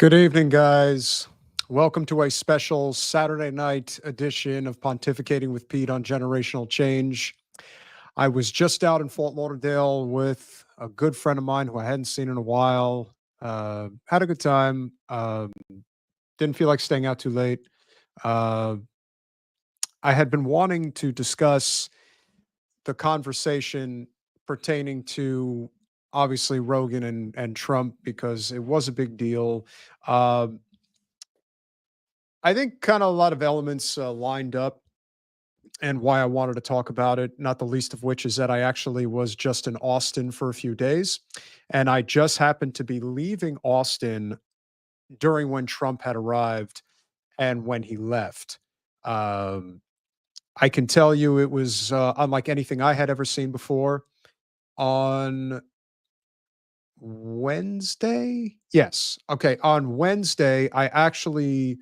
Good evening, guys. Welcome to a special Saturday night edition of Pontificating with Pete on Generational Change. I was just out in Fort Lauderdale with a good friend of mine who I hadn't seen in a while. Had a good time. Didn't feel like staying out too late. Uh, I had been wanting to discuss the conversation pertaining to obviously Rogan and Trump because it was a big deal. Um, I think kind of a lot of elements lined up and why I wanted to talk about it, not the least of which is that I actually was just in Austin for a few days. And I just happened to be leaving Austin during when Trump had arrived and when he left. Um, I can tell you it was unlike anything I had ever seen before. On Wednesday? Yes. Okay. On Wednesday, I actually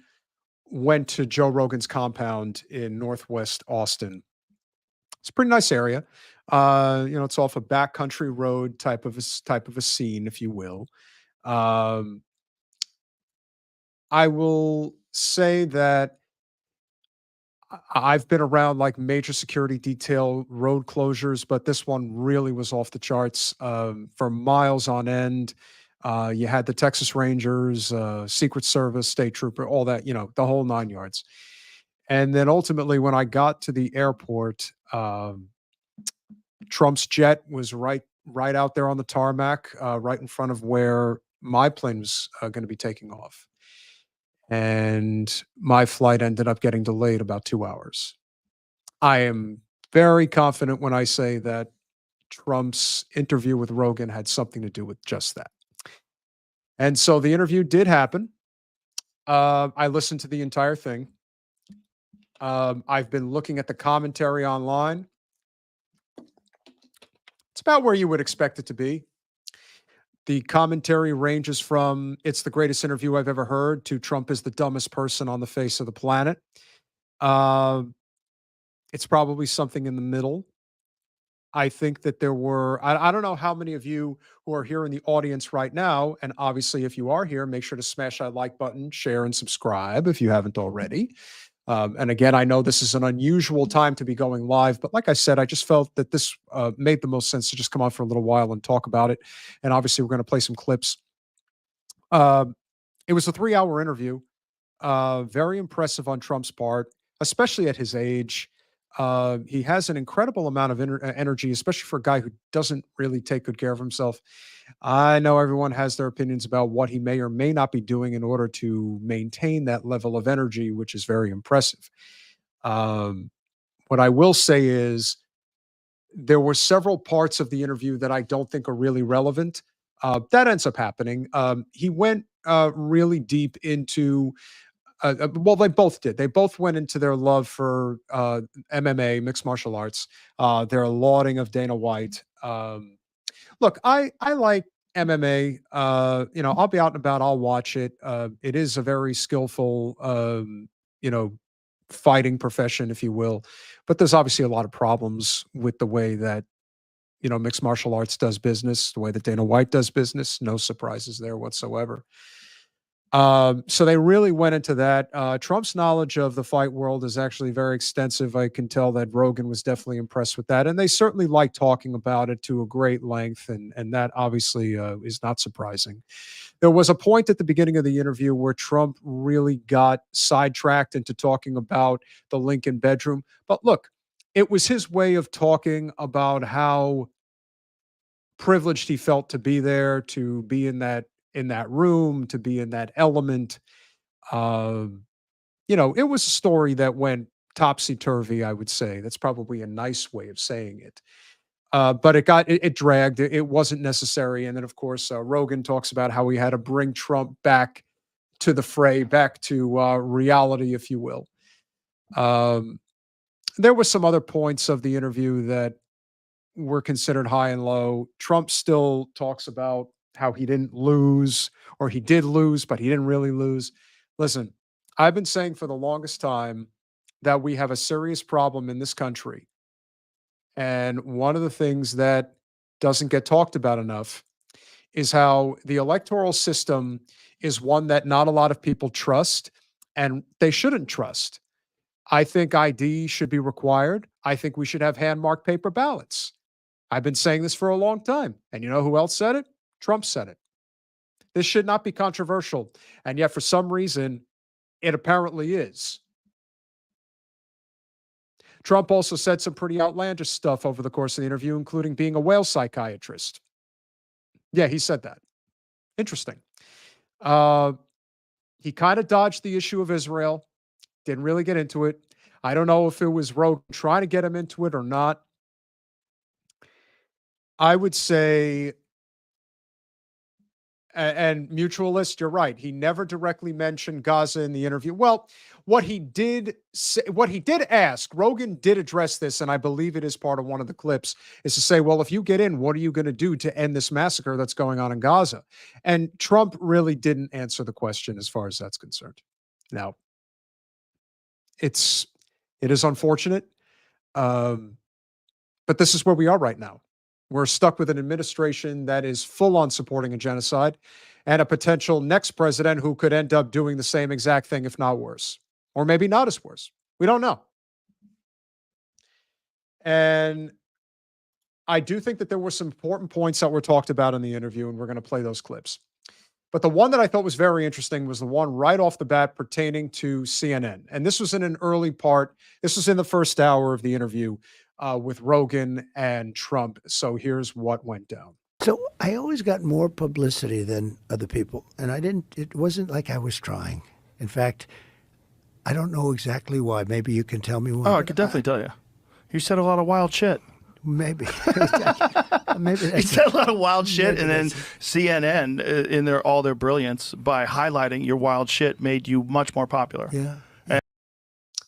went to Joe Rogan's compound in Northwest Austin. It's a pretty nice area. It's off a backcountry road type of a scene, if you will. Um, I will say that I've been around like major security detail road closures, but this one really was off the charts for miles on end. You had the Texas Rangers, Secret Service, State Trooper, all that, the whole nine yards. And then ultimately, when I got to the airport, Trump's jet was right out there on the tarmac, right in front of where my plane was going to be taking off. And my flight ended up getting delayed about 2 hours. I am very confident when I say that Trump's interview with Rogan had something to do with just that. And so the interview did happen. I listened to the entire thing. I've been looking at the commentary online. It's about where you would expect it to be. The commentary ranges from "It's the greatest interview I've ever heard" to "Trump is the dumbest person on the face of the planet." Um, it's probably something in the middle. I think that there were, I don't know how many of you who are here in the audience right now, and obviously, if you are here, make sure to smash that like button, share, and subscribe if you haven't already. And again, I know this is an unusual time to be going live, but like I said, I just felt that this made the most sense to just come on for a little while and talk about it. And obviously, we're going to play some clips. Um, it was a 3 hour interview. Very impressive on Trump's part, especially at his age. He has an incredible amount of energy, especially for a guy who doesn't really take good care of himself. I know everyone has their opinions about what he may or may not be doing in order to maintain that level of energy, which is very impressive. Um, what I will say is there were several parts of the interview that I don't think are really relevant. That ends up happening. He went really deep into well, they both did. They both went into their love for MMA, mixed martial arts, their lauding of Dana White. Look, I like MMA. I'll be out and about. I'll watch it. It is a very skillful, you know, fighting profession, if you will. But there's obviously a lot of problems with the way that mixed martial arts does business, the way that Dana White does business. No surprises there whatsoever. So they really went into that. Trump's knowledge of the fight world is actually very extensive. I can tell that Rogan was definitely impressed with that, and they certainly like talking about it to a great length, and that obviously is not surprising. There was a point at the beginning of the interview where Trump really got sidetracked into talking about the Lincoln bedroom, but look, it was his way of talking about how privileged he felt to be there, to be in that room, to be in that element. Um, it was a story that went topsy turvy. I would say that's probably a nice way of saying it. But it dragged. It wasn't necessary. And then, of course, Rogan talks about how he had to bring Trump back to the fray, back to reality, if you will. Um, there were some other points of the interview that were considered high and low. Trump still talks about how he didn't lose, or he did lose, but he didn't really lose. Listen, I've been saying for the longest time that we have a serious problem in this country. And one of the things that doesn't get talked about enough is how the electoral system is one that not a lot of people trust, and they shouldn't trust. I think ID should be required. I think we should have hand-marked paper ballots. I've been saying this for a long time. And you know who else said it? Trump said it. This should not be controversial. And yet, for some reason, it apparently is. Trump also said some pretty outlandish stuff over the course of the interview, including being a whale psychiatrist. Yeah, he said that. Interesting. He kind of dodged the issue of Israel, didn't really get into it. I don't know if it was Rogan trying to get him into it or not. I would say, and mutualist, you're right. He never directly mentioned Gaza in the interview. Well, what he did say, what he did ask, Rogan did address this, and I believe it is part of one of the clips, is to say, well, if you get in, what are you going to do to end this massacre that's going on in Gaza? And Trump really didn't answer the question as far as that's concerned. Now, it is unfortunate, but this is where we are right now. We're stuck with an administration that is full on supporting a genocide and a potential next president who could end up doing the same exact thing, if not worse, or maybe not as worse. We don't know. And I do think that there were some important points that were talked about in the interview, and we're going to play those clips. But the one that I thought was very interesting was the one right off the bat pertaining to CNN. And this was in an early part. This was in the first hour of the interview with Rogan and Trump. So here's what went down. So I always got more publicity than other people. And it wasn't like I was trying. In fact, I don't know exactly why. Maybe you can tell me why. Oh, I could definitely tell you. You said a lot of wild shit. Maybe. Maybe he said a lot of wild shit, and then CNN, in all their brilliance, by highlighting your wild shit, made you much more popular. Yeah.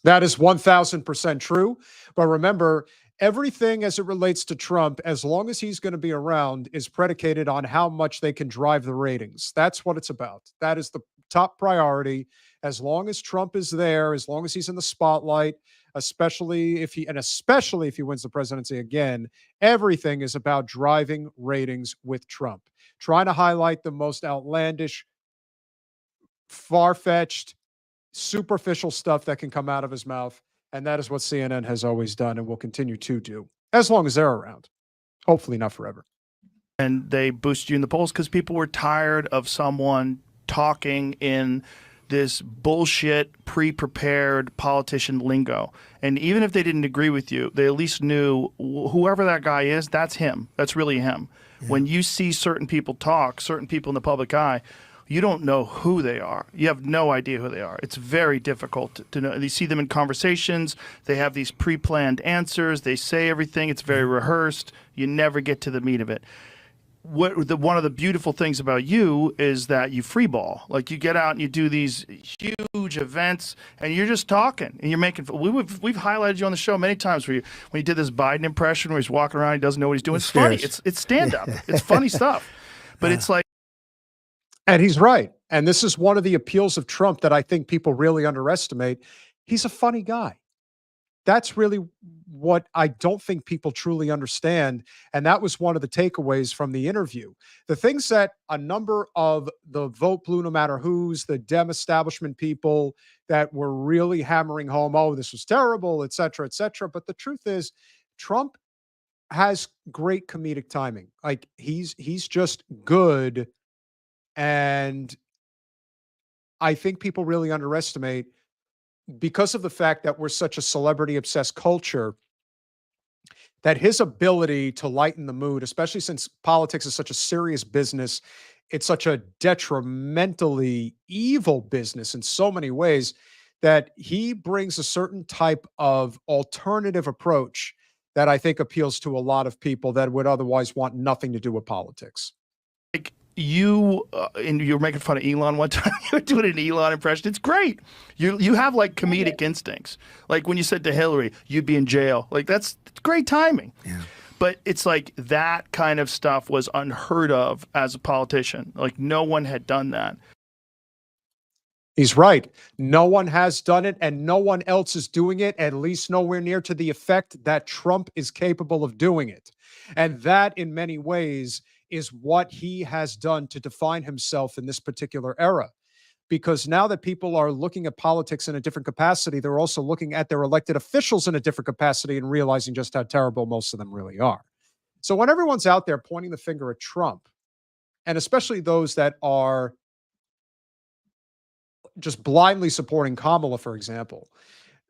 That is 1,000% true. But remember, everything as it relates to Trump, as long as he's going to be around, is predicated on how much they can drive the ratings. That's what it's about. That is the top priority. As long as Trump is there, as long as he's in the spotlight, especially if he wins the presidency again, everything is about driving ratings with Trump, trying to highlight the most outlandish, far-fetched, superficial stuff that can come out of his mouth. And that is what CNN has always done and will continue to do as long as they're around. Hopefully not forever. And they boost you in the polls because people were tired of someone talking in this bullshit, pre-prepared politician lingo. And even if they didn't agree with you, they at least knew whoever that guy is, that's him. That's really him. Yeah. When you see certain people talk, certain people in the public eye, you don't know who they are. You have no idea who they are. It's very difficult to know. You see them in conversations. They have these pre-planned answers. They say everything. It's very rehearsed. You never get to the meat of it. One of the beautiful things about you is that you freeball. Like, you get out and you do these huge events and you're just talking and you're making. We've highlighted you on the show many times when you did this Biden impression where he's walking around, he doesn't know what he's doing. It's funny. It's stand up. It's funny stuff. But it's like. And he's right. And this is one of the appeals of Trump that I think people really underestimate. He's a funny guy. That's really what I don't think people truly understand. And that was one of the takeaways from the interview. The things that a number of the vote blue no matter who's, the Dem establishment people that were really hammering home, oh, this was terrible, et cetera, et cetera. But the truth is, Trump has great comedic timing. Like, he's just good. And I think people really underestimate, because of the fact that we're such a celebrity-obsessed culture, that his ability to lighten the mood, especially since politics is such a serious business, it's such a detrimentally evil business in so many ways, that he brings a certain type of alternative approach that I think appeals to a lot of people that would otherwise want nothing to do with politics. Like, you were making fun of Elon one time. You were doing an Elon impression. It's great. You have like comedic instincts. Like when you said to Hillary, you'd be in jail. Like, that's great timing. Yeah. But it's like that kind of stuff was unheard of as a politician. Like, no one had done that. He's right. No one has done it, and no one else is doing it, at least nowhere near to the effect that Trump is capable of doing it. And that, in many ways, is what he has done to define himself in this particular era. Because now that people are looking at politics in a different capacity, they're also looking at their elected officials in a different capacity and realizing just how terrible most of them really are. So when everyone's out there pointing the finger at Trump, and especially those that are just blindly supporting Kamala, for example,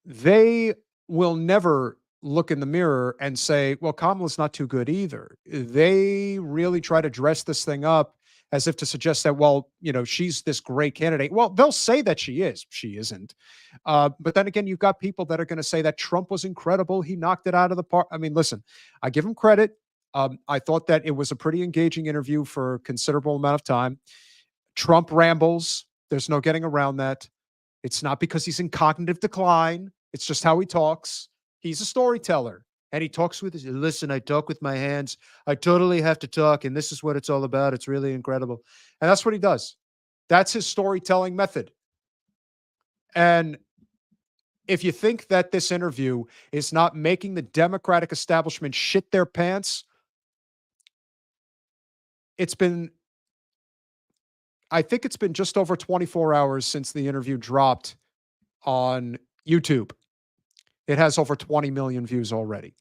they will never look in the mirror and say, well, Kamala's not too good either. They really try to dress this thing up as if to suggest that, well, she's this great candidate. Well, they'll say that she is. She isn't. But then again, you've got people that are going to say that Trump was incredible. He knocked it out of the park. I mean, listen, I give him credit. I thought that it was a pretty engaging interview for a considerable amount of time. Trump rambles. There's no getting around that. It's not because he's in cognitive decline. It's just how he talks. He's a storyteller. And he talks with his, listen, I talk with my hands. I totally have to talk. And this is what it's all about. It's really incredible. And that's what he does. That's his storytelling method. And if you think that this interview is not making the Democratic establishment shit their pants, I think it's been just over 24 hours since the interview dropped on YouTube. It has over 20 million views already.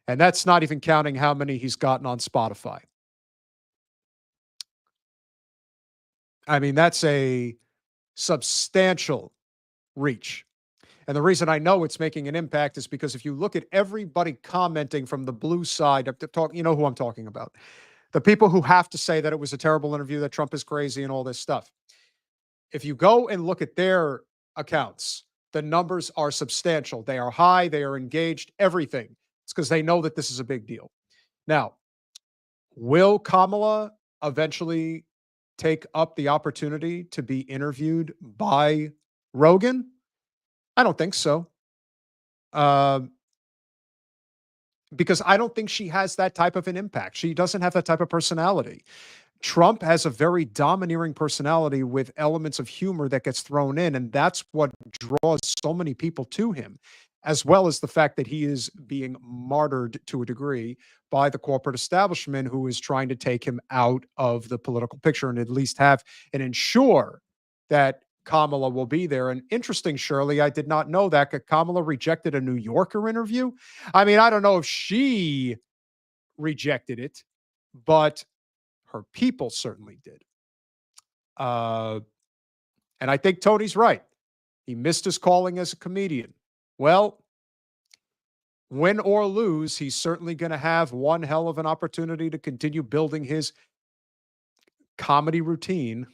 And that's not even counting how many he's gotten on Spotify. I mean, that's a substantial reach. And the reason I know it's making an impact is because if you look at everybody commenting from the blue side, you know who I'm talking about. The people who have to say that it was a terrible interview, that Trump is crazy and all this stuff. If you go and look at their accounts, the numbers are substantial. They are high. They are engaged, everything. It's because they know that this is a big deal. Now, will Kamala eventually take up the opportunity to be interviewed by Rogan? I don't think so. Because I don't think she has that type of an impact. She doesn't have that type of personality. Trump has a very domineering personality with elements of humor that gets thrown in, and that's what draws so many people to him, as well as the fact that he is being martyred to a degree by the corporate establishment who is trying to take him out of the political picture and at least have and ensure that Kamala will be there. And interesting, Shirley, I did not know that Kamala rejected a New Yorker interview. I mean, I don't know if she rejected it, but her people certainly did. And I think Tony's right. He missed his calling as a comedian. Well, win or lose, he's certainly going to have one hell of an opportunity to continue building his comedy routine.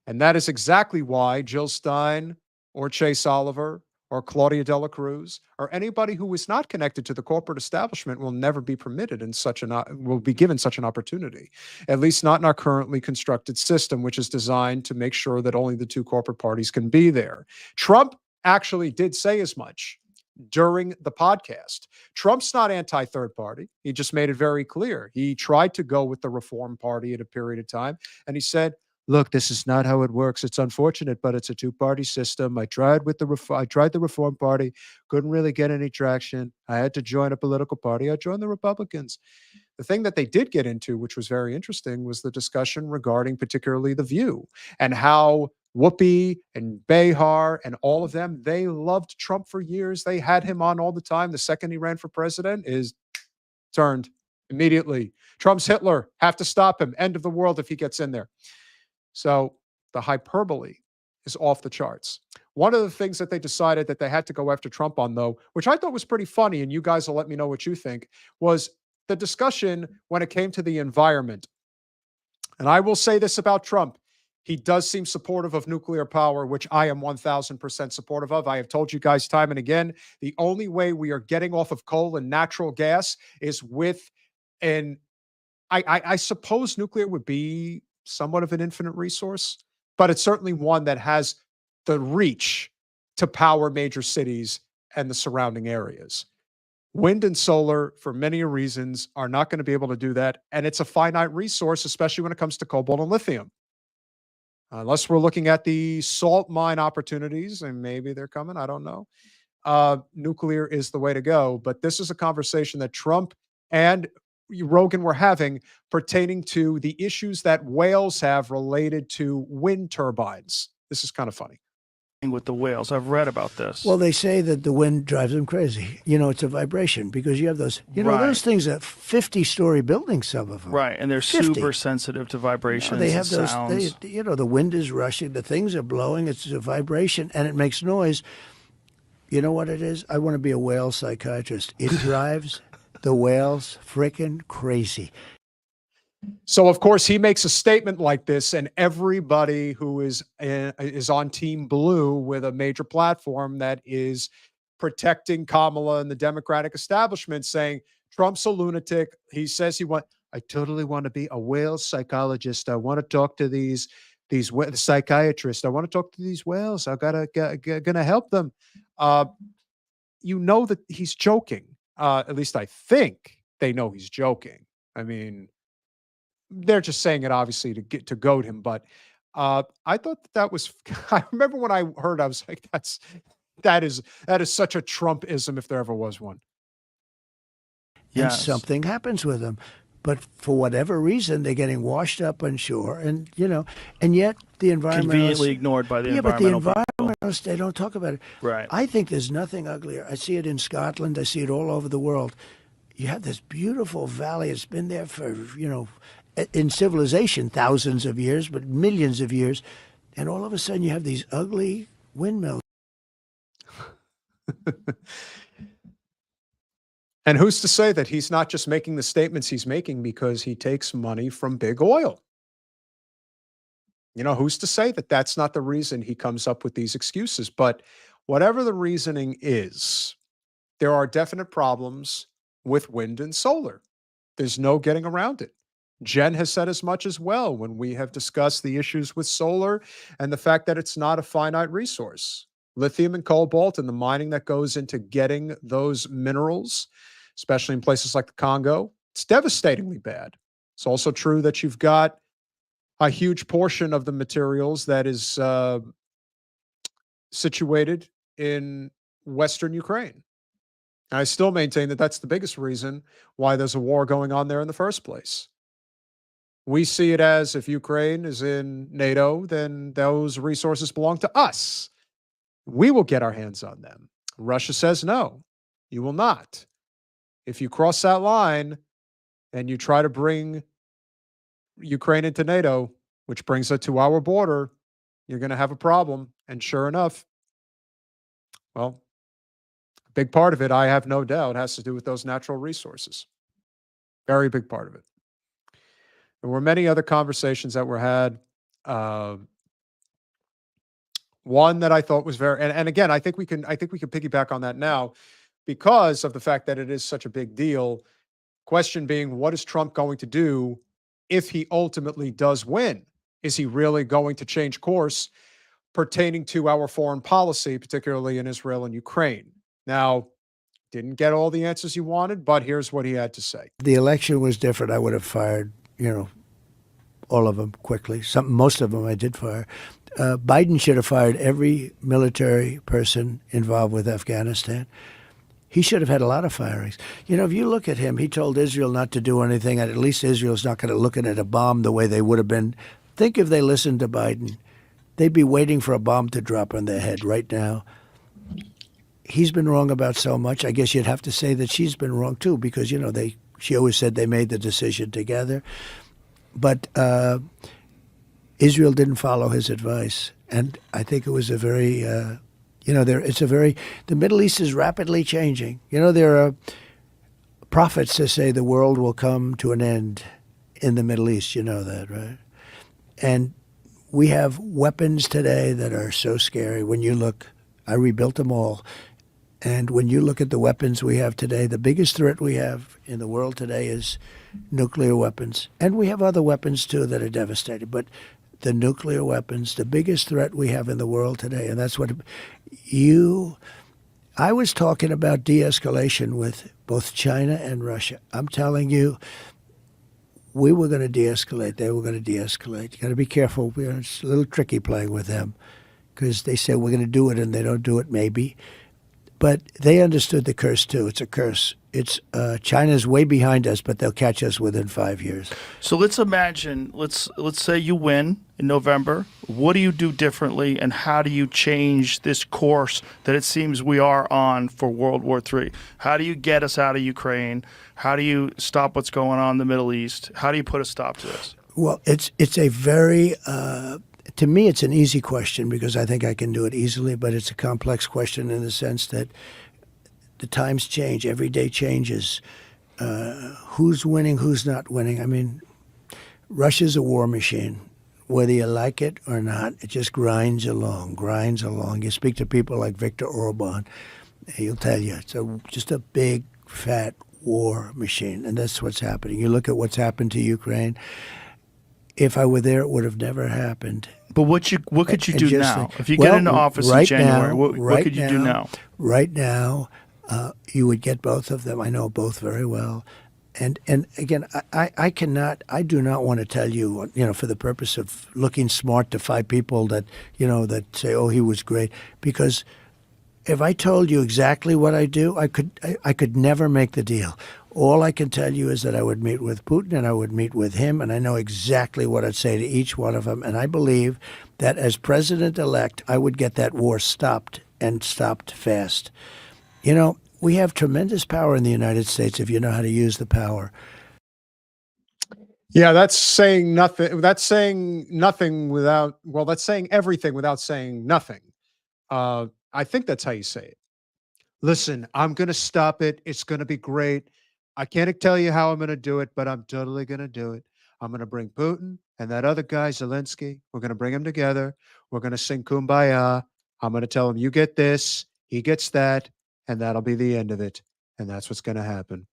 And that is exactly why Jill Stein or Chase Oliver or Claudia Dela Cruz or anybody who is not connected to the corporate establishment will never be permitted in will be given such an opportunity, at least not in our currently constructed system, which is designed to make sure that only the two corporate parties can be there. Trump actually did say as much during the podcast. Trump's not anti-third party. He just made it very clear. He tried to go with the Reform Party at a period of time, and he said, look, this is not how it works. It's unfortunate, but it's a two-party system. I tried the Reform Party, couldn't really get any traction. I had to join a political party. I joined the Republicans. The thing that they did get into, which was very interesting, was the discussion regarding particularly The View and how Whoopi and Behar and all of them, they loved Trump for years. They had him on all the time. The second he ran for president is turned immediately. Trump's Hitler. Have to stop him. End of the world if he gets in there. So the hyperbole is off the charts. One of the things that they decided that they had to go after Trump on, though, which I thought was pretty funny, and you guys will let me know what you think, was the discussion when it came to the environment. And I will say this about Trump. He does seem supportive of nuclear power, which I am 1,000% supportive of. I have told you guys time and again, the only way we are getting off of coal and natural gas is with I suppose nuclear would be somewhat of an infinite resource, but it's certainly one that has the reach to power major cities and the surrounding areas. Wind and solar, for many reasons, are not going to be able to do that. And it's a finite resource, especially when it comes to cobalt and lithium. Unless we're looking at the salt mine opportunities, and maybe they're coming, I don't know. Nuclear is the way to go. But this is a conversation that Trump and Rogan were having pertaining to the issues that whales have related to wind turbines. This is kind of funny. With the whales. I've read about this. Well, they say that the wind drives them crazy. It's a vibration because you have those, Right. those things are 50-story buildings, some of them. Right, and they're 50. super sensitive to vibrations They have and those, sounds. the wind is rushing, the things are blowing, it's a vibration, and it makes noise. You know what it is? I want to be a whale psychiatrist. It drives the whales freaking crazy. So, of course, he makes a statement like this, and everybody who is on Team Blue with a major platform that is protecting Kamala and the Democratic establishment, saying Trump's a lunatic. He says I totally want to be a whale psychologist. I want to talk to these psychiatrists. I want to talk to these whales. I gonna help them. That he's joking. At least I think they know he's joking. I mean, they're just saying it obviously to goad him, but I thought that was. I remember when I heard, I was like, that is such a Trumpism if there ever was one. Yes. And something happens with them, but for whatever reason, they're getting washed up on shore, and yet the environmentalists Conveniently ignored by the but the environmental people. environmentalists, they don't talk about it. Right. I think there's nothing uglier. I see it in Scotland. I see it all over the world. You have this beautiful valley. It's been there for in civilization thousands of years, but millions of years, and all of a sudden you have these ugly windmills. And who's to say that he's not just making the statements he's making because he takes money from big oil? Who's to say that that's not the reason he comes up with these excuses? But whatever the reasoning is, there are definite problems with wind and solar. There's no getting around it. Jen has said as much as well when we have discussed the issues with solar and the fact that it's not a finite resource. Lithium and cobalt and the mining that goes into getting those minerals, especially in places like the Congo, it's devastatingly bad. It's also true that you've got a huge portion of the materials that is situated in Western Ukraine. And I still maintain that that's the biggest reason why there's a war going on there in the first place. We see it as if Ukraine is in NATO, then those resources belong to us. We will get our hands on them. Russia says no, you will not. If you cross that line and you try to bring Ukraine into NATO, which brings it to our border, you're going to have a problem. And sure enough, well, a big part of it, I have no doubt, has to do with those natural resources. Very big part of it. There were many other conversations that were had. One that I thought was very, and again, I think we can piggyback on that now because of the fact that it is such a big deal. Question being, what is Trump going to do if he ultimately does win? Is he really going to change course pertaining to our foreign policy, particularly in Israel and Ukraine? Now, didn't get all the answers he wanted, but here's what he had to say. The election was different. I would have fired, all of them quickly. Most of them I did fire. Biden should have fired every military person involved with Afghanistan. He should have had a lot of firings. If you look at him, he told Israel not to do anything, and at least Israel's not going to look at a bomb the way they would have been. Think if they listened to Biden. They'd be waiting for a bomb to drop on their head right now. He's been wrong about so much. I guess you'd have to say that she's been wrong, too, because, she always said they made the decision together. But Israel didn't follow his advice. And I think it was a very, the Middle East is rapidly changing. There are prophets that say the world will come to an end in the Middle East. You know that, right? And we have weapons today that are so scary. When you look, I rebuilt them all. And when you look at the weapons we have today, the biggest threat we have in the world today is nuclear weapons. And we have other weapons, too, that are devastating. But the nuclear weapons, the biggest threat we have in the world today, and that's what I was talking about de-escalation with both China and Russia. I'm telling you, we were going to de-escalate. They were going to de-escalate. You got to be careful. It's a little tricky playing with them because they say we're going to do it and they don't do it maybe. But they understood the curse too. It's a curse. It's China's way behind us, but they'll catch us within 5 years. So let's imagine, let's say you win in November. What do you do differently, and how do you change this course that it seems we are on for World War III? How do you get us out of Ukraine? How do you stop what's going on in the Middle East? How do you put a stop to this? Well, it's a very to me, it's an easy question because I think I can do it easily, but it's a complex question in the sense that the times change. Every day changes. Who's winning, who's not winning? I mean, Russia's a war machine. Whether you like it or not, it just grinds along. You speak to people like Viktor Orban, he'll tell you it's just a big, fat war machine, and that's what's happening. You look at what's happened to Ukraine. If I were there, it would have never happened. But what could you do now? If you well, get into office in right January, now, what could you do now? Right now, you would get both of them. I know both very well. And again, I do not want to tell you, for the purpose of looking smart to 5 people that, that say, oh, he was great. Because if I told you exactly what I do, I could never make the deal. All I can tell you is that I would meet with Putin and I would meet with him, and I know exactly what I'd say to each one of them. And I believe that as president-elect, I would get that war stopped, and stopped fast. We have tremendous power in the United States if you know how to use the power. Yeah, that's saying nothing. That's saying nothing without, well, that's saying everything without saying nothing. I think that's how you say it. Listen, I'm going to stop it. It's going to be great. I can't tell you how I'm going to do it, but I'm totally going to do it. I'm going to bring Putin and that other guy, Zelensky. We're going to bring them together. We're going to sing Kumbaya. I'm going to tell him, you get this, he gets that, and that'll be the end of it. And that's what's going to happen.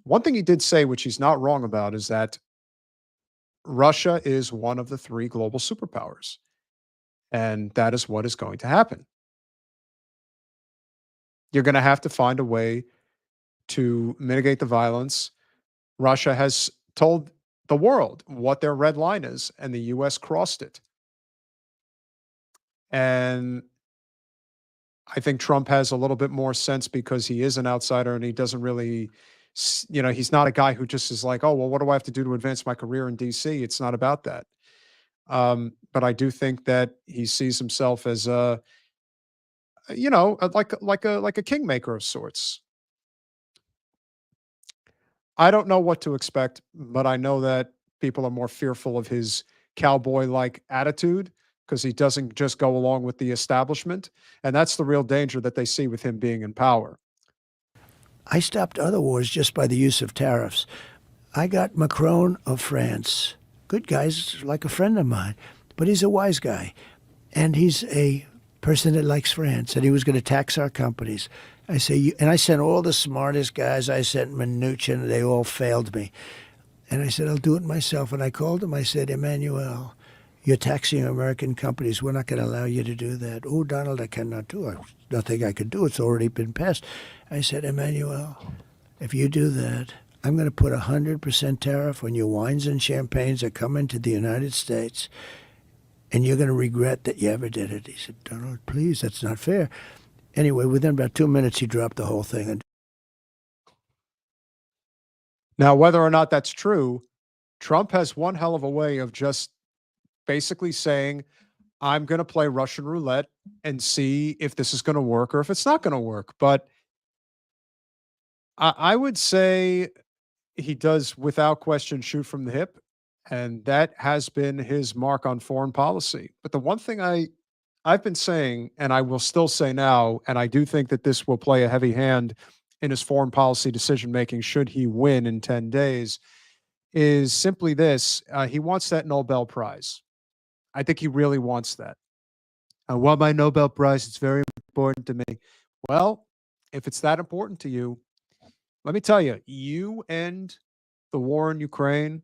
One thing he did say, which he's not wrong about, is that Russia is one of the 3 global superpowers. And that is what is going to happen. You're going to have to find a way to mitigate the violence. Russia has told the world what their red line is, and the U.S. crossed it. And I think Trump has a little bit more sense because he is an outsider and he doesn't really, he's not a guy who just is like, oh, well, what do I have to do to advance my career in D.C.? It's not about that. But I do think that he sees himself as like a kingmaker of sorts. I don't know what to expect, but I know that people are more fearful of his cowboy-like attitude because he doesn't just go along with the establishment, and that's the real danger that they see with him being in power. I stopped other wars just by the use of tariffs. I got Macron of France. Good guy's like a friend of mine, but he's a wise guy, and he's a person that likes France, and he was going to tax our companies. I say, and I sent all the smartest guys. I sent Mnuchin. They all failed me. And I said, I'll do it myself. And I called him. I said, Emmanuel, you're taxing American companies. We're not going to allow you to do that. Oh, Donald, I cannot do it. Nothing I could do. It's already been passed. I said, Emmanuel, if you do that, I'm going to put 100% tariff on your wines and champagnes that come into the United States, and you're going to regret that you ever did it. He said, Donald, please, that's not fair. Anyway, within about 2 minutes, he dropped the whole thing. Now, whether or not that's true, Trump has one hell of a way of just basically saying, I'm going to play Russian roulette and see if this is going to work or if it's not going to work. But I would say he does, without question, shoot from the hip. And that has been his mark on foreign policy. But the one thing I've been saying, and I will still say now, and I do think that this will play a heavy hand in his foreign policy decision-making should he win in 10 days, is simply this. He wants that Nobel Prize. I think he really wants that. I want my Nobel Prize. It's very important to me. Well, if it's that important to you, let me tell you, you end the war in Ukraine,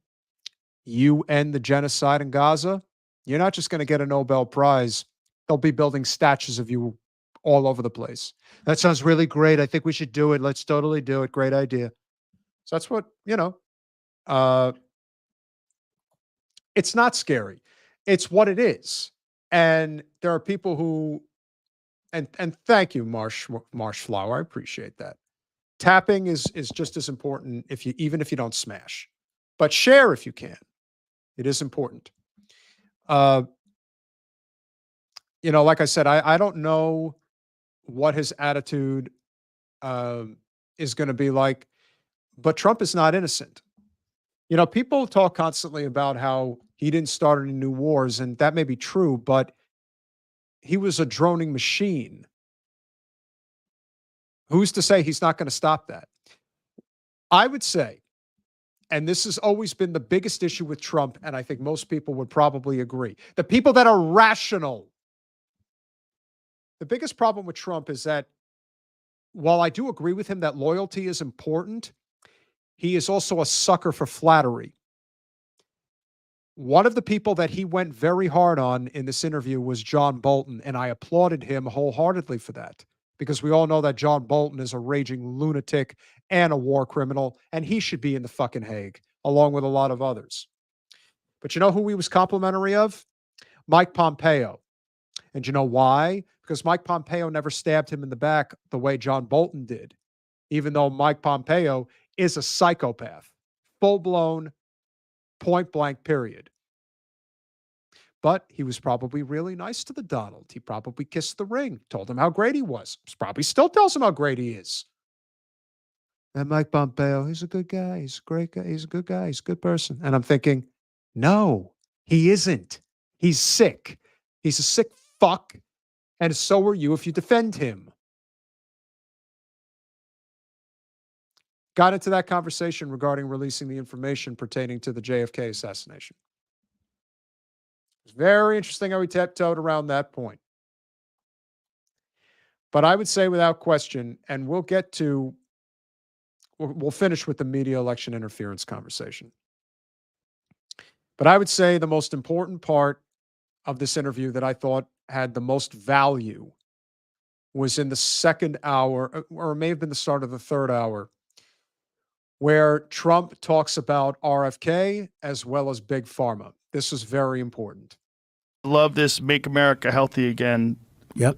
you end the genocide in Gaza, you're not just going to get a Nobel Prize. They'll be building statues of you all over the place. That sounds really great. I think we should do it. Let's totally do it. Great idea. So that's what, it's not scary. It's what it is. And there are people who and thank you, Marshflower. I appreciate that. Tapping is just as important even if you don't smash, but share if you can. It is important. Like I said, I don't know what his attitude is going to be like, but Trump is not innocent. People talk constantly about how he didn't start any new wars, and that may be true, but he was a droning machine. Who's to say he's not going to stop that? I would say, and this has always been the biggest issue with Trump, and I think most people would probably agree, the people that are rational. The biggest problem with Trump is that while I do agree with him that loyalty is important, he is also a sucker for flattery. One of the people that he went very hard on in this interview was John Bolton, and I applauded him wholeheartedly for that, because we all know that John Bolton is a raging lunatic and a war criminal, and he should be in the fucking Hague, along with a lot of others. But you know who he was complimentary of? Mike Pompeo. And you know why? Because Mike Pompeo never stabbed him in the back the way John Bolton did, even though Mike Pompeo is a psychopath, full-blown, point-blank period. But he was probably really nice to the Donald. He probably kissed the ring, told him how great he was. Probably still tells him how great he is. And Mike Pompeo, he's a good guy. He's a great guy. He's a good guy. He's a good person. And I'm thinking, no, he isn't. He's sick. He's a sick fuck. And so are you if you defend him. Got into that conversation regarding releasing the information pertaining to the JFK assassination. It's very interesting how we tiptoed around that point. But I would say without question, and we'll finish with the media election interference conversation. But I would say the most important part of this interview that I thought had the most value was in the second hour, or it may have been the start of the third hour, where Trump talks about RFK as well as Big Pharma. This was very important. Love this Make America Healthy Again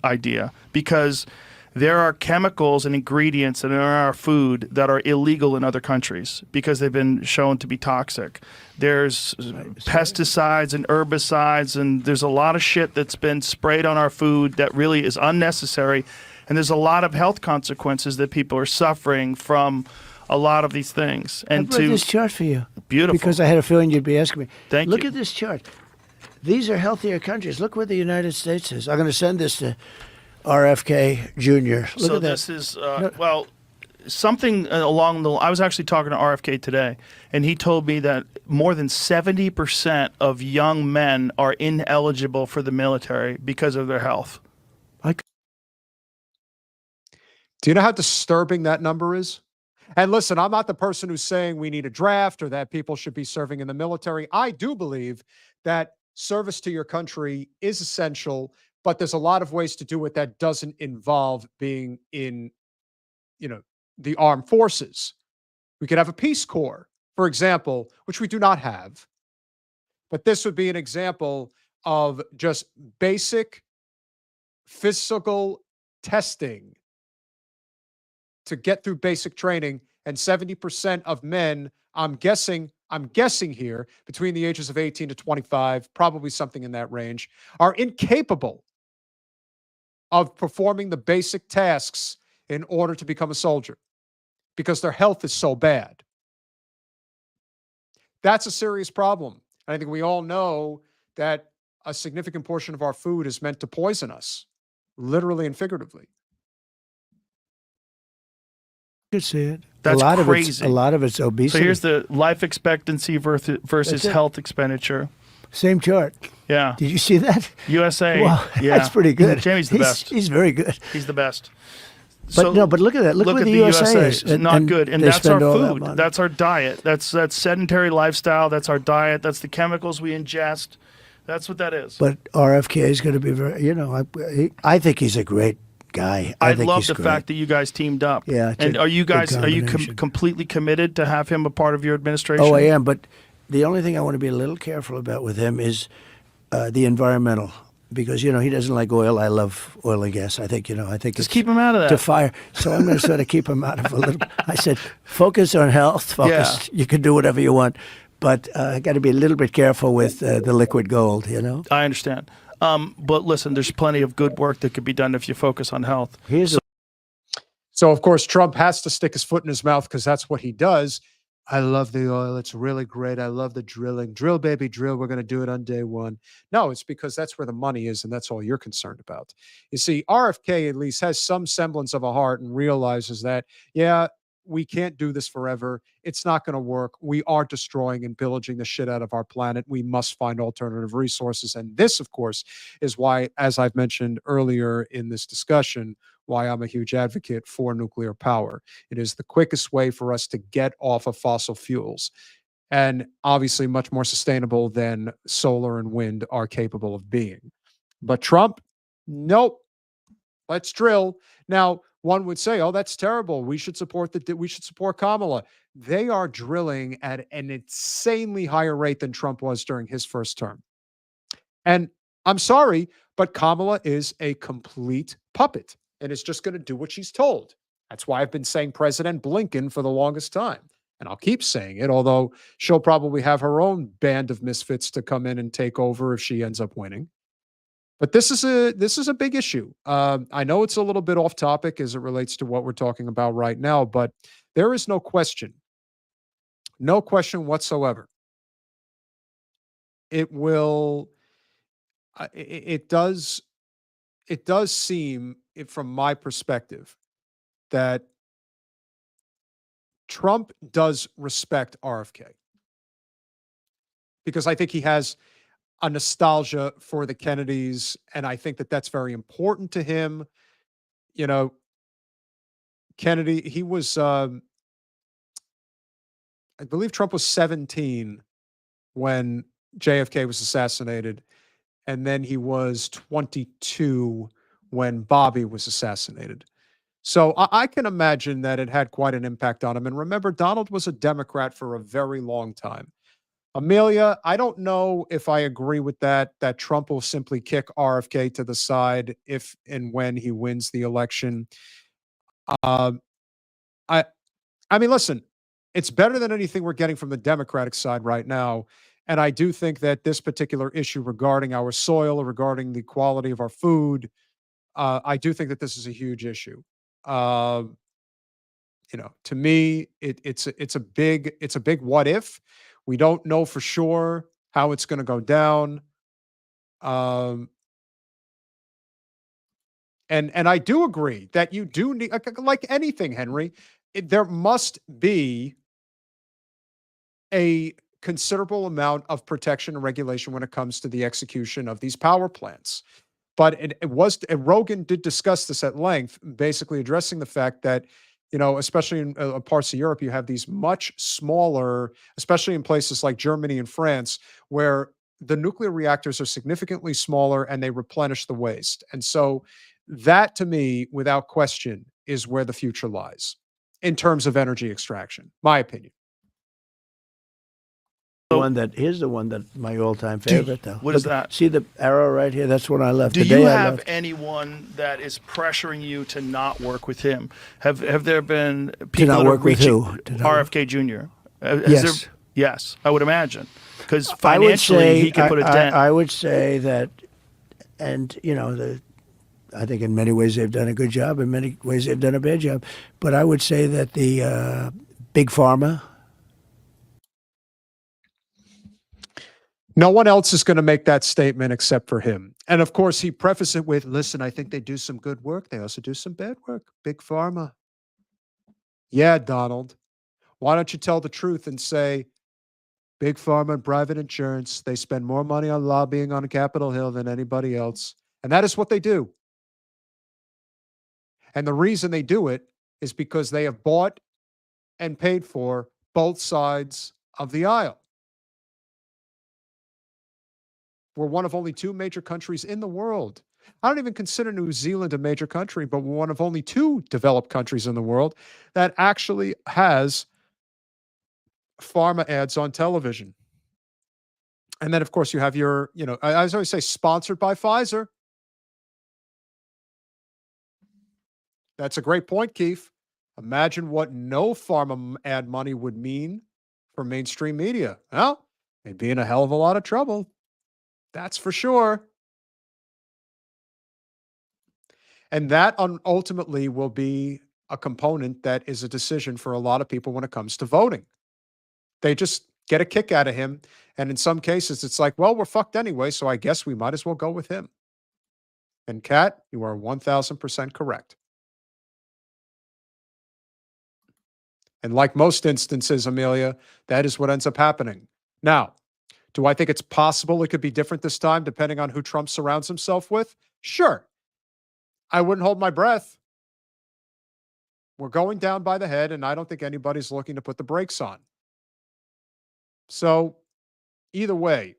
idea, because there are chemicals and ingredients in our food that are illegal in other countries because they've been shown to be toxic. There's pesticides and herbicides, and there's a lot of shit that's been sprayed on our food that really is unnecessary. And there's a lot of health consequences that people are suffering from a lot of these things. And I brought this chart for you. Beautiful. Because I had a feeling you'd be asking me. Thank you. Look at this chart. These are healthier countries. Look where the United States is. I'm going to send this to RFK Jr. Look at that. This is, well, something along the... I was actually talking to RFK today, and he told me that more than 70% of young men are ineligible for the military because of their health. Do you know how disturbing that number is? And listen, I'm not the person who's saying we need a draft or that people should be serving in the military. I do believe that service to your country is essential, but there's a lot of ways to do it that doesn't involve being in, the armed forces. We could have a Peace Corps, for example, which we do not have. But this would be an example of just basic physical testing to get through basic training, and 70% of men, I'm guessing here, between the ages of 18 to 25, probably something in that range, are incapable of performing the basic tasks in order to become a soldier because their health is so bad. That's a serious problem. And I think we all know that a significant portion of our food is meant to poison us, literally and figuratively. You could see it. That's crazy. A lot of it's obesity. So here's the life expectancy versus health expenditure. Same chart. Yeah. Did you see that? USA. Wow, yeah. That's pretty good. Jamie's the best. He's very good. He's the best. But look at that. Look where at the USA is. It's not good. And that's our food. That that's our diet. That's sedentary lifestyle. That's our diet. That's the chemicals we ingest. That's what that is. But RFK is going to be very, I think he's a great guy. I love the fact that you guys teamed up. Yeah. And are you completely committed to have him a part of your administration? Oh, I am. But the only thing I want to be a little careful about with him is the environmental because he doesn't like oil. I love oil and gas. I think I think Just it's keep him out of to that. fire. So I'm going to sort of keep him out of a little. I said, focus on health. Focus. You can do whatever you want, but I got to be a little bit careful with the liquid gold. I understand. But listen, there's plenty of good work that could be done if you focus on health. So, of course, Trump has to stick his foot in his mouth because that's what he does. I love the oil. It's really great. I love the drilling. Drill, baby, drill. We're going to do it on day one. No, it's because that's where the money is, and that's all you're concerned about. You see, RFK at least has some semblance of a heart and realizes that, yeah, we can't do this forever. It's not going to work. We are destroying and pillaging the shit out of our planet. We must find alternative resources. And this, of course, is why, as I've mentioned earlier in this discussion, why I'm a huge advocate for nuclear power. It is the quickest way for us to get off of fossil fuels, and obviously much more sustainable than solar and wind are capable of being. But Trump, nope. Let's drill. Now, one would say, "Oh, that's terrible. We should support Kamala." They are drilling at an insanely higher rate than Trump was during his first term. And I'm sorry, but Kamala is a complete puppet and is just going to do what she's told. That's why I've been saying President Blinken for the longest time. And I'll keep saying it, although she'll probably have her own band of misfits to come in and take over if she ends up winning. But this is a big issue. I know it's a little bit off topic as it relates to what we're talking about right now, but there is no question whatsoever. It will. It does seem, from my perspective, that Trump does respect RFK because I think he has a nostalgia for the Kennedys, and I think that that's very important to him. Kennedy, he was, I believe Trump was 17 when JFK was assassinated, and then he was 22 when Bobby was assassinated. So I can imagine that it had quite an impact on him. And remember, Donald was a Democrat for a very long time. Amelia, I don't know if I agree with that Trump will simply kick RFK to the side if and when he wins the election. Um, I I mean, listen, it's better than anything we're getting from the Democratic side right now. And I do think that this particular issue regarding our soil, regarding the quality of our food, I do think that this is a huge issue. Um, to me, it's a big what if. We don't know for sure how it's going to go down. Um, and I do agree that you do need, like anything, Henry, there must be a considerable amount of protection and regulation when it comes to the execution of these power plants. But Rogan did discuss this at length, basically addressing the fact that, especially in parts of Europe, you have these much smaller, especially in places like Germany and France, where the nuclear reactors are significantly smaller and they replenish the waste. And so that, to me, without question, is where the future lies in terms of energy extraction, my opinion. Here's the one that my all-time favorite, though. What is that? See the arrow right here? That's one I left. Do you have anyone that is pressuring you to not work with him? Have there been people not that are work with reaching who? RFK Jr.? Yes. Yes, I would imagine. Because I would financially, say, he can put a dent. I would say that, and I think in many ways they've done a good job. In many ways they've done a bad job. But I would say that the big pharma. No one else is going to make that statement except for him. And of course, he prefaced it with, listen, I think they do some good work. They also do some bad work. Big pharma. Yeah, Donald. Why don't you tell the truth and say, big pharma and private insurance, they spend more money on lobbying on Capitol Hill than anybody else. And that is what they do. And the reason they do it is because they have bought and paid for both sides of the aisle. We're one of only two major countries in the world. I don't even consider New Zealand a major country, but we're one of only two developed countries in the world that actually has pharma ads on television. And then, of course, you have your, I always say sponsored by Pfizer. That's a great point, Keith. Imagine what no pharma ad money would mean for mainstream media. Well, they'd be in a hell of a lot of trouble. That's for sure. And that ultimately will be a component that is a decision for a lot of people when it comes to voting. They just get a kick out of him. And in some cases, it's like, well, we're fucked anyway, so I guess we might as well go with him. And Kat, you are 1000% correct. And like most instances, Amelia, that is what ends up happening. Now, do I think it's possible it could be different this time, depending on who Trump surrounds himself with? Sure. I wouldn't hold my breath. We're going down by the head, and I don't think anybody's looking to put the brakes on. So either way,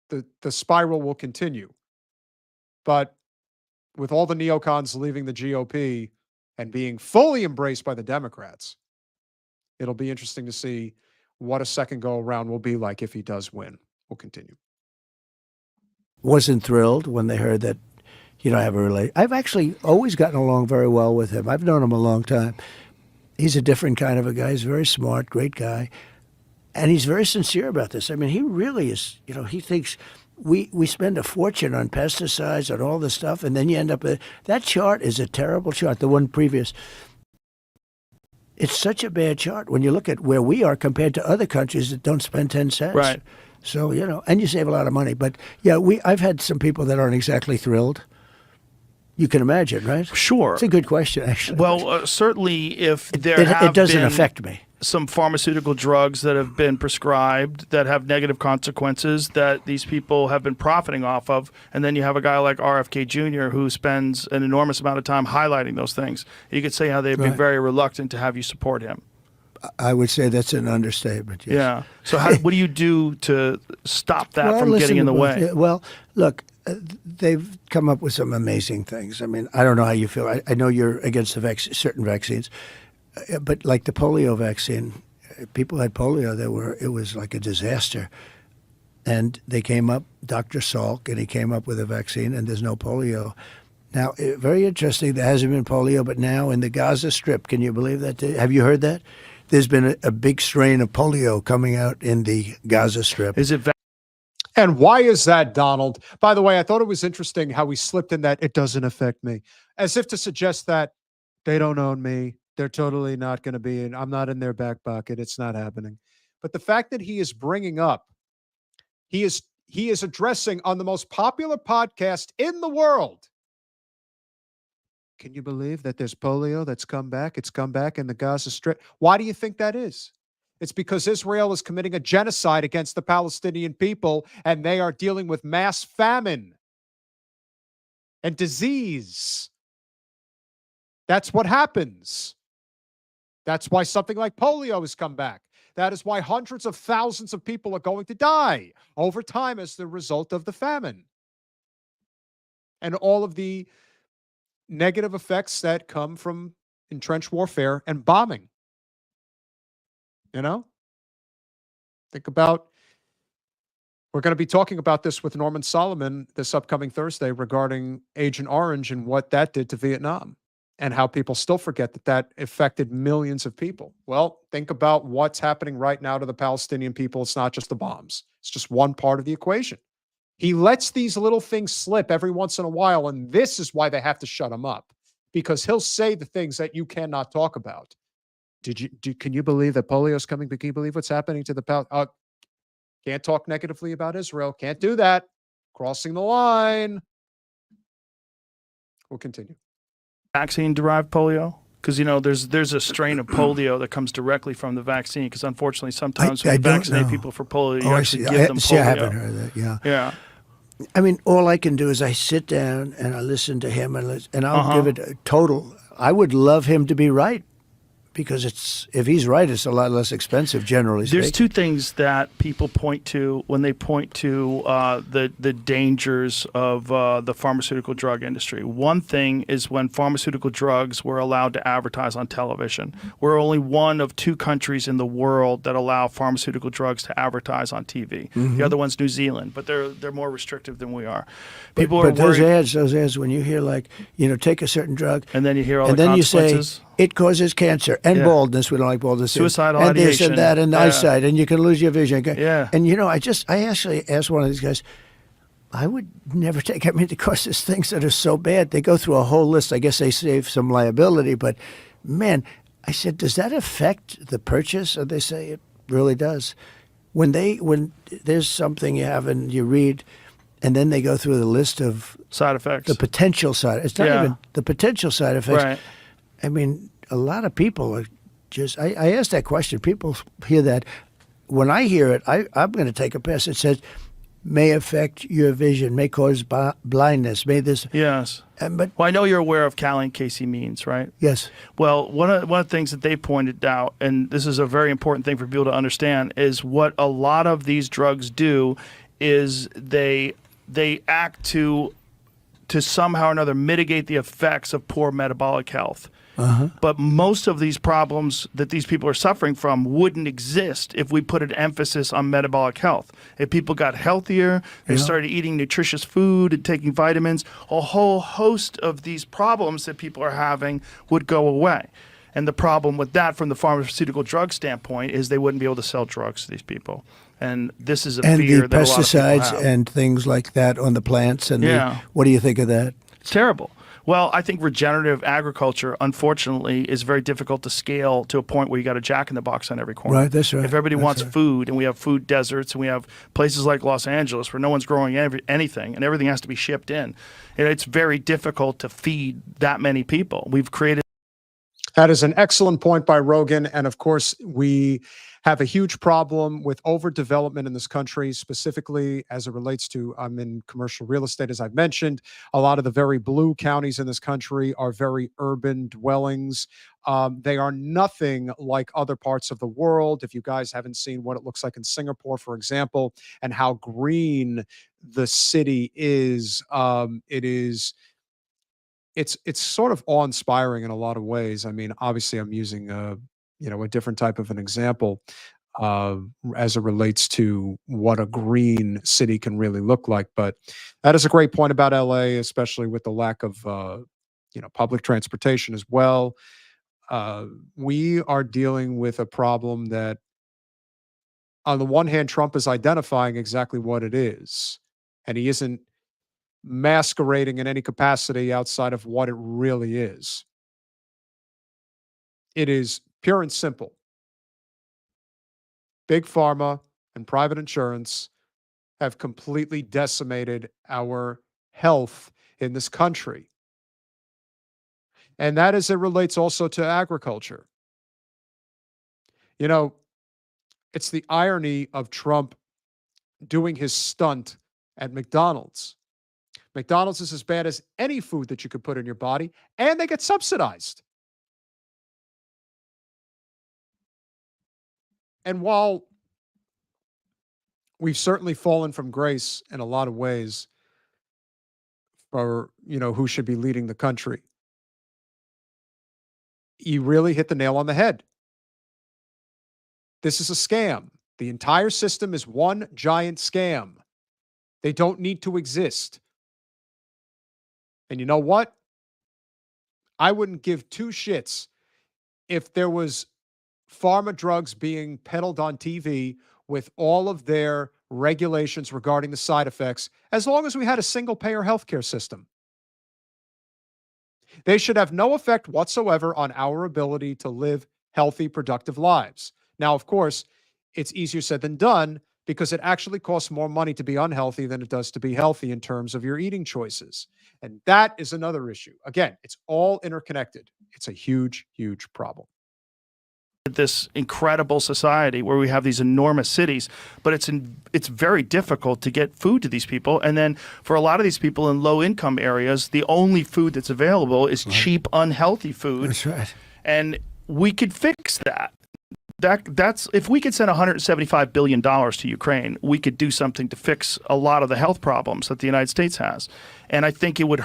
the spiral will continue. But with all the neocons leaving the GOP and being fully embraced by the Democrats, it'll be interesting to see what a second go around will be like if he does win. We'll continue. Wasn't thrilled when they heard that, I have a relation. I've actually always gotten along very well with him. I've known him a long time. He's a different kind of a guy. He's very smart, great guy. And he's very sincere about this. I mean, he really is, he thinks we spend a fortune on pesticides and all this stuff, and then you end up with that chart is a terrible chart, the one previous. It's such a bad chart when you look at where we are compared to other countries that don't spend 10 cents. Right. So, and you save a lot of money. But yeah, I've had some people that aren't exactly thrilled. You can imagine, right? Sure. It's a good question, actually. Well, certainly if it doesn't affect me. Some pharmaceutical drugs that have been prescribed that have negative consequences that these people have been profiting off of. And then you have a guy like RFK Jr. who spends an enormous amount of time highlighting those things. You could say how they'd be very reluctant to have you support him. I would say that's an understatement. Yes. Yeah. So what do you do to stop that from getting in the way? Well, look, they've come up with some amazing things. I mean, I don't know how you feel. I know you're against certain vaccines. But like the polio vaccine, people had polio. It was like a disaster. And they came up, Dr. Salk, and he came up with a vaccine, and there's no polio. Now, very interesting, there hasn't been polio, but now in the Gaza Strip, can you believe that? Have you heard that? There's been a big strain of polio coming out in the Gaza Strip. Is it And why is that, Donald? By the way, I thought it was interesting how we slipped in that it doesn't affect me, as if to suggest that they don't own me. They're totally not going to be in. I'm not in their back pocket. It's not happening. But the fact that he is bringing up, he is addressing on the most popular podcast in the world. Can you believe that there's polio that's come back? It's come back in the Gaza Strip. Why do you think that is? It's because Israel is committing a genocide against the Palestinian people, and they are dealing with mass famine and disease. That's what happens. That's why something like polio has come back. That is why hundreds of thousands of people are going to die over time as the result of the famine. And all of the negative effects that come from entrenched warfare and bombing. Think about, we're going to be talking about this with Norman Solomon this upcoming Thursday regarding Agent Orange and what that did to Vietnam and how people still forget that affected millions of people. Well, think about what's happening right now to the Palestinian people. It's not just the bombs. It's just one part of the equation. He lets these little things slip every once in a while, and this is why they have to shut him up, because he'll say the things that you cannot talk about. Can you believe that polio is coming? Can you believe what's happening to the can't talk negatively about Israel. Can't do that. Crossing the line. We'll continue. Vaccine-derived polio? Because, there's a strain of polio that comes directly from the vaccine, because unfortunately sometimes when you vaccinate people for polio, you actually give them polio. I haven't heard that, yeah. Yeah. I mean, all I can do is I sit down and I listen to him, and I'll give it a total. I would love him to be right, because if he's right, it's a lot less expensive generally speaking. There's two things that people point to when they point to the dangers of the pharmaceutical drug industry. One thing is when pharmaceutical drugs were allowed to advertise on television. We're only one of 2 countries in the world that allow pharmaceutical drugs to advertise on TV. The other one's New Zealand, but they're more restrictive than we are. People are but worried. those ads, when you hear take a certain drug, And then you hear all and the then you consequences. say it causes cancer and Yeah. baldness. We don't like baldness. Suicidal and this ideation. and that and Yeah. eyesight, and you can lose your vision. Yeah. And I actually asked one of these guys, I would never take. I mean, because there's things that are so bad. They go through a whole list. I guess they save some liability, but man, I said, does that affect the purchase? And they say it really does. When there's something you have and you read, and then they go through the list of Side effects. the potential side. It's not Yeah. even the potential side effects. Right. I mean, a lot of people are just. I asked that question. People hear that. When I hear it, I'm going to take a pass. It says, may affect your vision, may cause blindness, may this. Yes. But Well, I know you're aware of Casey-Means, right? yes, Well, one of the things that they pointed out, and this is a very important thing for people to understand, is what a lot of these drugs do is they act to somehow or another mitigate the effects of poor metabolic health. But most of these problems that these people are suffering from wouldn't exist if we put an emphasis on metabolic health. If people got healthier, they started eating nutritious food and taking vitamins, a whole host of these problems that people are having would go away. And the problem with that from the pharmaceutical drug standpoint is they wouldn't be able to sell drugs to these people. And this is a and fear the that a lot of people pesticides have. and things like that on the plants. And Yeah. what do you think of that? It's terrible. Well, I think regenerative agriculture, unfortunately, is very difficult to scale to a point where you got a jack-in-the-box on every corner. Right, that's right. If everybody That's wants right. food, and we have food deserts, and we have places like Los Angeles where no one's growing anything, and everything has to be shipped in, and it's very difficult to feed that many people. We've created. That is an excellent point by Rogan. And of course, we have a huge problem with overdevelopment in this country, specifically as it relates to, I'm in commercial real estate, as I've mentioned. A lot of the very blue counties in this country are very urban dwellings. They are nothing like other parts of the world. If you guys haven't seen what it looks like in Singapore, for example, and how green the city is, it's sort of awe-inspiring in a lot of ways. I mean, obviously, I'm using a different type of an example as it relates to what a green city can really look like. But that is a great point about LA, especially with the lack of public transportation as well. We are dealing with a problem that, on the one hand, Trump is identifying exactly what it is, and he isn't masquerading in any capacity outside of what it really is. It is pure and simple. Big pharma and private insurance have completely decimated our health in this country. And that as it relates also to agriculture. It's the irony of Trump doing his stunt at McDonald's. McDonald's is as bad as any food that you could put in your body, and they get subsidized. And while we've certainly fallen from grace in a lot of ways for, who should be leading the country, you really hit the nail on the head. This is a scam. The entire system is one giant scam. They don't need to exist. And you know what? I wouldn't give 2 shits if there was pharma drugs being peddled on TV with all of their regulations regarding the side effects, as long as we had a single-payer healthcare system. They should have no effect whatsoever on our ability to live healthy, productive lives. Now, of course, it's easier said than done because it actually costs more money to be unhealthy than it does to be healthy in terms of your eating choices. And that is another issue. Again, it's all interconnected. It's a huge, huge problem. This incredible society where we have these enormous cities, but it's very difficult to get food to these people. And then for a lot of these people in low income areas, the only food that's available is cheap, unhealthy food. That's right. And we could fix that. That's if we could send $175 billion to Ukraine, we could do something to fix a lot of the health problems that the United States has, and I think it would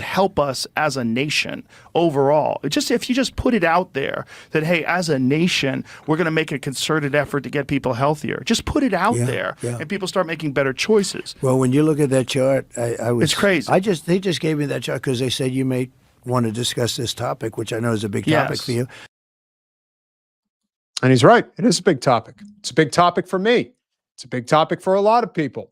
help us as a nation overall. If you just put it out there that, hey, as a nation, we're going to make a concerted effort to get people healthier. Just put it out there, and people start making better choices. Well, when you look at that chart, it's crazy. They just gave me that chart because they said you may want to discuss this topic, which I know is a big topic for you. And he's right. It is a big topic. It's a big topic for me. It's a big topic for a lot of people.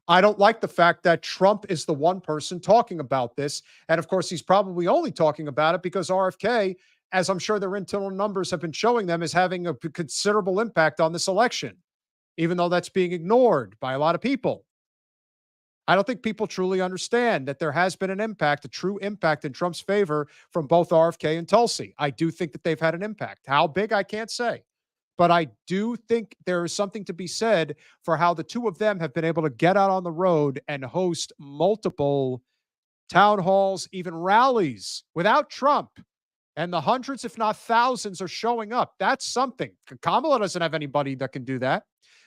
I don't like the fact that Trump is the one person talking about this. And of course, he's probably only talking about it because RFK, as I'm sure their internal numbers have been showing them, is having a considerable impact on this election, even though that's being ignored by a lot of people. I don't think people truly understand that there has been an impact, a true impact in Trump's favor from both RFK and Tulsi. I do think that they've had an impact. How big, I can't say. But I do think there is something to be said for how the two of them have been able to get out on the road and host multiple town halls, even rallies without Trump. And the hundreds, if not thousands, are showing up. That's something. Kamala doesn't have anybody that can do that.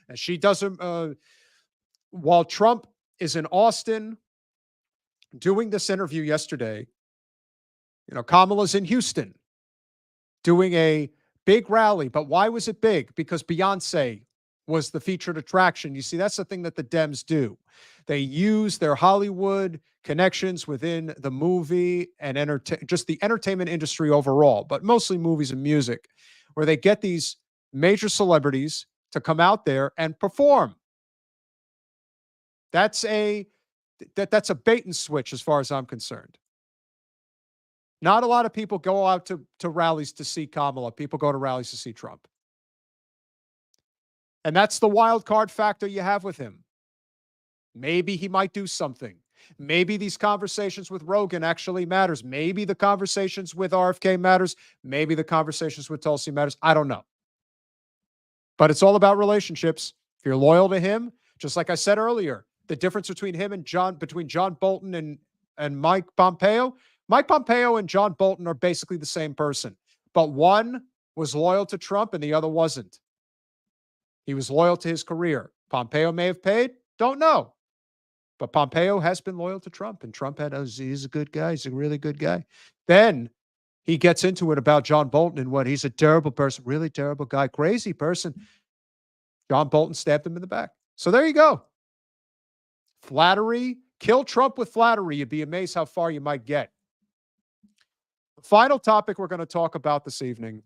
And she doesn't, while Trump is in Austin doing this interview yesterday, Kamala's in Houston doing a big rally. But why was it big? Because Beyonce was the featured attraction. You see, that's the thing that the Dems do. They use their Hollywood connections within the movie and just the entertainment industry overall, but mostly movies and music, where they get these major celebrities to come out there and perform. That's a bait and switch as far as I'm concerned. Not a lot of people go out to rallies to see Kamala. People go to rallies to see Trump. And that's the wild card factor you have with him. Maybe he might do something. Maybe these conversations with Rogan actually matters. Maybe the conversations with RFK matters. Maybe the conversations with Tulsi matters. I don't know. But it's all about relationships. If you're loyal to him, just like I said earlier, the difference between him and John Bolton and Mike Pompeo and John Bolton are basically the same person. But one was loyal to Trump and the other wasn't. He was loyal to his career. Pompeo may have paid. Don't know. But Pompeo has been loyal to Trump, and Trump he's a good guy. He's a really good guy. Then he gets into it about John Bolton and what he's a terrible person, really terrible guy, crazy person. John Bolton stabbed him in the back. So there you go. Flattery, kill Trump with flattery. You'd be amazed how far you might get. The final topic we're going to talk about this evening: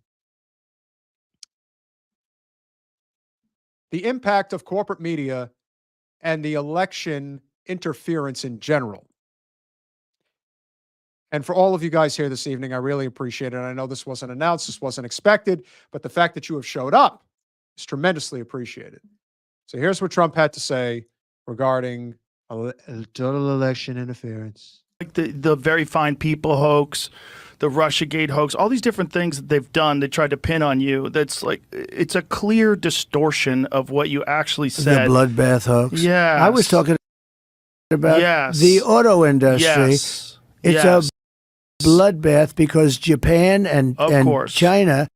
the impact of corporate media and the election interference in general. And for all of you guys here this evening, I really appreciate it. I know this wasn't announced, this wasn't expected, but the fact that you have showed up is tremendously appreciated. So here's what Trump had to say regarding total election interference. Like the very fine people hoax, the Russiagate hoax, all these different things that they've done, they tried to pin on you. That's like, it's a clear distortion of what you actually said. The bloodbath hoax. Yeah. I was talking about the auto industry. Yes. It's a bloodbath because Japan and China.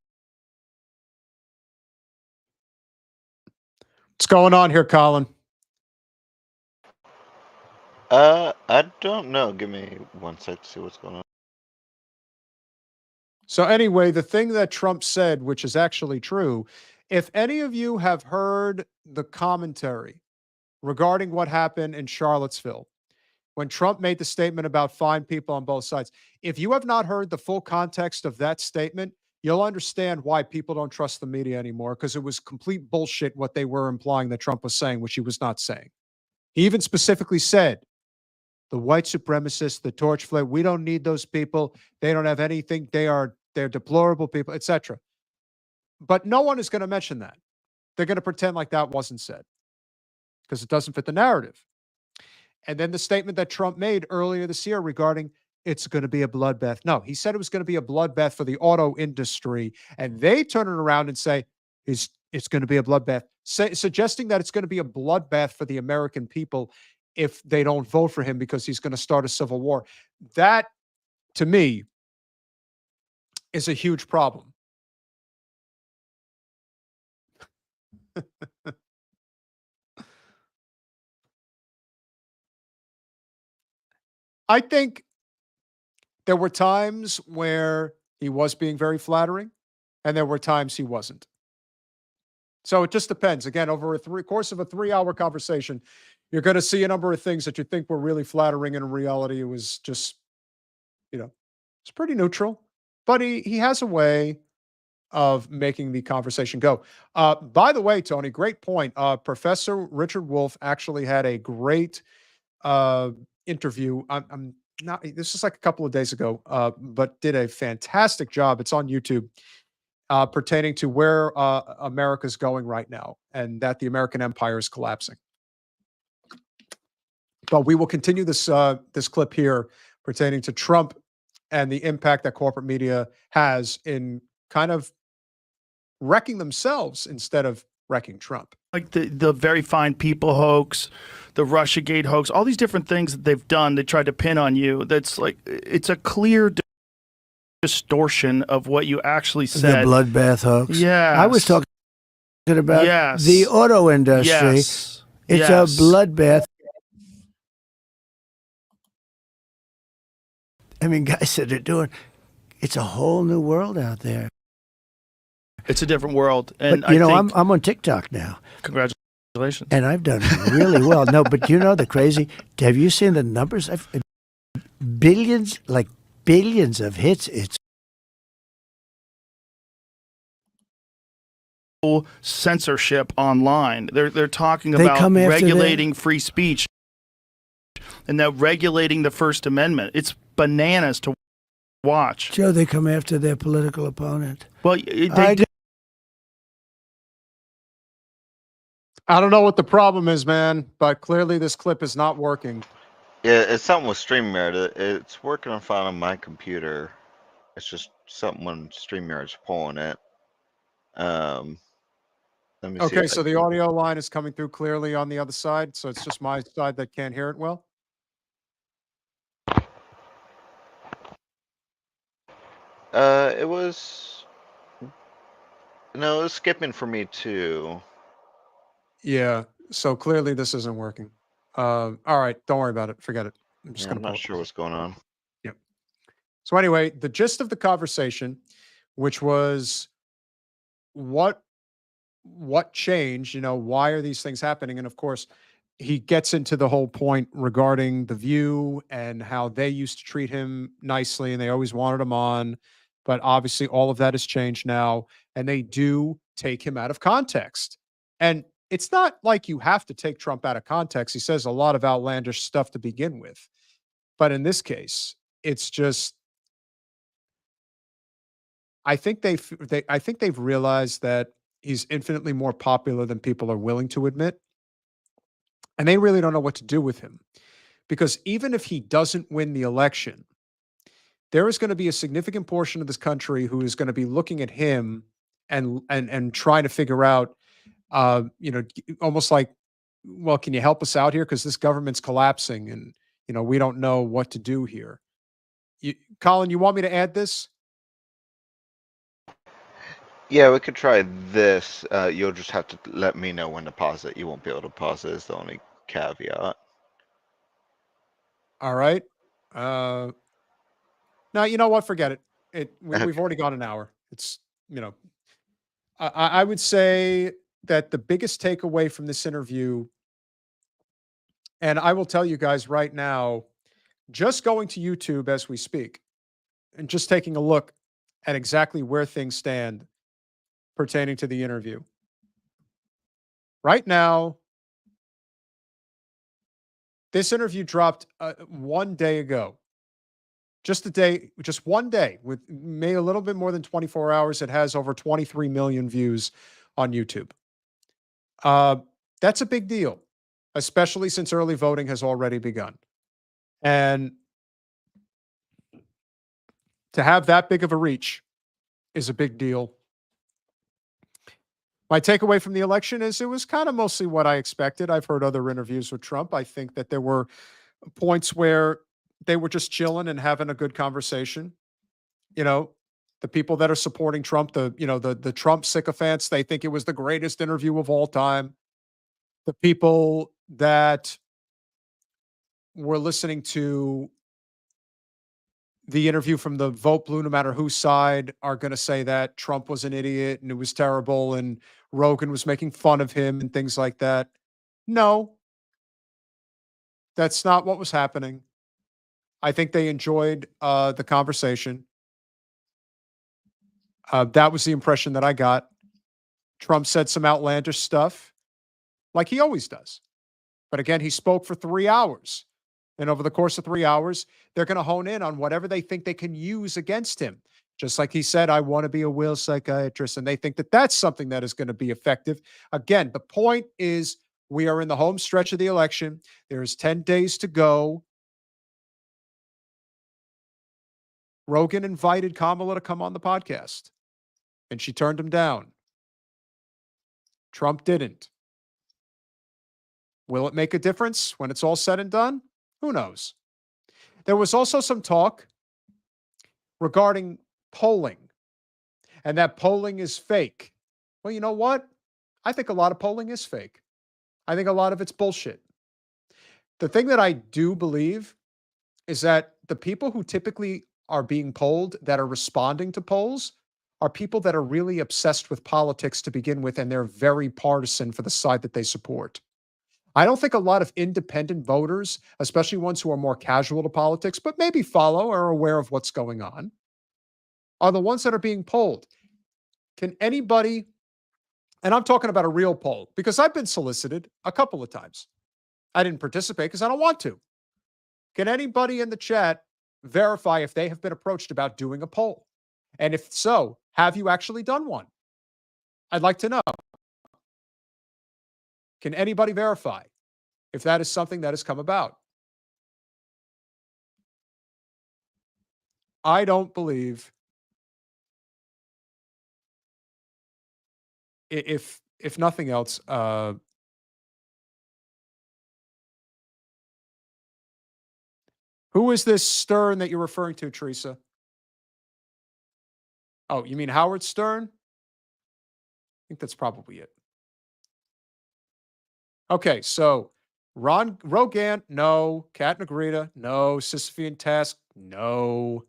What's going on here, Colin? I don't know. Give me one sec to see what's going on. So anyway, the thing that Trump said, which is actually true, if any of you have heard the commentary regarding what happened in Charlottesville, when Trump made the statement about fine people on both sides, if you have not heard the full context of that statement, you'll understand why people don't trust the media anymore, because it was complete bullshit what they were implying that Trump was saying, which he was not saying. He even specifically said, the white supremacists, the torch flare, we don't need those people. They don't have anything. They're deplorable people, etc. But no one is going to mention that. They're going to pretend like that wasn't said because it doesn't fit the narrative. And then the statement that Trump made earlier this year regarding it's going to be a bloodbath. No, he said it was going to be a bloodbath for the auto industry. And they turn it around and say it's going to be a bloodbath, suggesting that it's going to be a bloodbath for the American people if they don't vote for him because he's going to start a civil war. That, to me, is a huge problem. I think there were times where he was being very flattering, and there were times he wasn't. So it just depends. Again, over a course of a 3-hour conversation, you're going to see a number of things that you think were really flattering, and in reality, it was just, it's pretty neutral. But he has a way of making the conversation go. By the way, Tony, great point. Professor Richard Wolff actually had a great uh, interview. I'm not. This is like a couple of days ago, but did a fantastic job. It's on YouTube, pertaining to where America's going right now, and that the American empire is collapsing. But we will continue this clip here pertaining to Trump and the impact that corporate media has in kind of wrecking themselves instead of wrecking Trump. Like the very fine people hoax, the Russiagate hoax, all these different things that they've done, they tried to pin on you. That's like, it's a clear distortion of what you actually said. The bloodbath hoax. Yeah. I was talking about the auto industry. Yes. It's a bloodbath. I mean, guys that are doing, it's a whole new world out there. It's a different world. And but, I'm on TikTok now. Congratulations. And I've done really well. No, but the crazy, have you seen the numbers? Billions of hits. It's censorship online. They're talking about regulating free speech and that regulating the First Amendment. It's bananas to watch. Joe, they come after their political opponent. Well, I don't know what the problem is, man, but clearly this clip is not working. Yeah, it's something with StreamYard. It's working fine on my computer. It's just something when StreamYard's pulling it. Let me see. Okay, so the audio line is coming through clearly on the other side, so it's just my side that can't hear it well. It was skipping for me too. Yeah, so clearly this isn't working. All right, don't worry about it. Forget it. I'm not sure what's going on. Yep. So anyway, the gist of the conversation, which was what changed, why are these things happening? And of course, he gets into the whole point regarding The View and how they used to treat him nicely and they always wanted him on. But obviously all of that has changed now, and they do take him out of context. And it's not like you have to take Trump out of context. He says a lot of outlandish stuff to begin with. But in this case, it's just, I think they've realized that he's infinitely more popular than people are willing to admit. And they really don't know what to do with him. Because even if he doesn't win the election, there is going to be a significant portion of this country who is going to be looking at him and trying to figure out, almost like, well, can you help us out here? Because this government's collapsing and, we don't know what to do here. Colin, you want me to add this? Yeah, we could try this. You'll just have to let me know when to pause it. You won't be able to pause it is the only caveat. All right. Now, you know what? Forget it. We've already gone an hour. It's, I would say that the biggest takeaway from this interview, and I will tell you guys right now, just going to YouTube as we speak and just taking a look at exactly where things stand pertaining to the interview. Right now, this interview dropped 1 day ago. Just one day, with maybe a little bit more than 24 hours. It has over 23 million views on YouTube. That's a big deal, especially since early voting has already begun. And to have that big of a reach is a big deal. My takeaway from the election is it was kind of mostly what I expected. I've heard other interviews with Trump. I think that there were points where they were just chilling and having a good conversation. The people that are supporting Trump, the Trump sycophants, they think it was the greatest interview of all time. The people that were listening to the interview from the vote blue, no matter whose side, are going to say that Trump was an idiot and it was terrible and Rogan was making fun of him and things like that. No, that's not what was happening. I think they enjoyed the conversation. That was the impression that I got. Trump said some outlandish stuff, like he always does. But again, he spoke for 3 hours. And over the course of 3 hours, they're going to hone in on whatever they think they can use against him. Just like he said, I want to be a will psychiatrist. And they think that that's something that is going to be effective. Again, the point is we are in the home stretch of the election. There's 10 days to go. Rogan invited Kamala to come on the podcast, and she turned him down. Trump didn't. Will it make a difference when it's all said and done? Who knows? There was also some talk regarding polling, and that polling is fake. Well, you know what? I think a lot of polling is fake. I think a lot of it's bullshit. The thing that I do believe is that the people who typically are being polled, that are responding to polls, are people that are really obsessed with politics to begin with, and they're very partisan for the side that they support. I don't think a lot of independent voters, especially ones who are more casual to politics, but maybe follow or are aware of what's going on, are the ones that are being polled. Can anybody, and I'm talking about a real poll, because I've been solicited a couple of times. I didn't participate because I don't want to. Can anybody in the chat verify if they have been approached about doing a poll? And if so, have you actually done one? I'd like to know. Can anybody verify if that is something that has come about? I don't believe if nothing else, who is this Stern that you're referring to, Teresa? Oh, you mean Howard Stern? I think that's probably it. Okay, so Rogan, no. Kat Negrita, no. Sisyphean Task, no.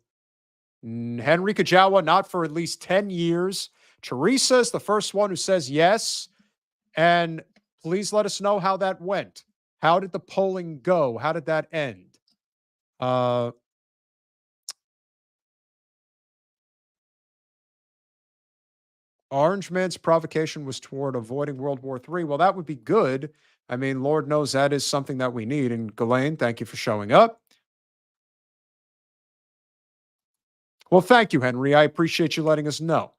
Henry Kajawa, not for at least 10 years. Teresa is the first one who says yes. And please let us know how that went. How did the polling go? How did that end? Orange Man's provocation was toward avoiding World War III. Well, that would be good. I mean, Lord knows that is something that we need. And Ghislaine, thank you for showing up. Well, thank you, Henry. I appreciate you letting us know.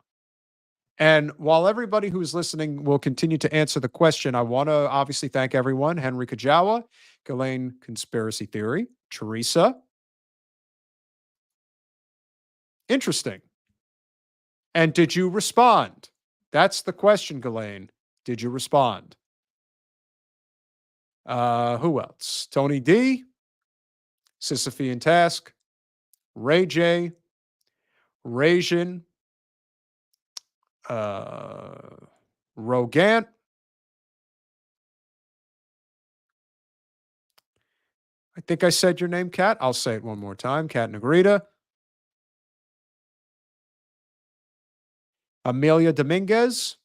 And while everybody who's listening will continue to answer the question, I want to obviously thank everyone. Henry Kajawa, Ghislaine Conspiracy Theory, Teresa. Interesting. And did you respond? That's the question, Ghislaine. Did you respond? Who else? Tony D, Sisyphean Task, Ray J, Rajin, Rogan. I think I said your name, Kat. I'll say it one more time. Kat Negrita. Amelia Dominguez,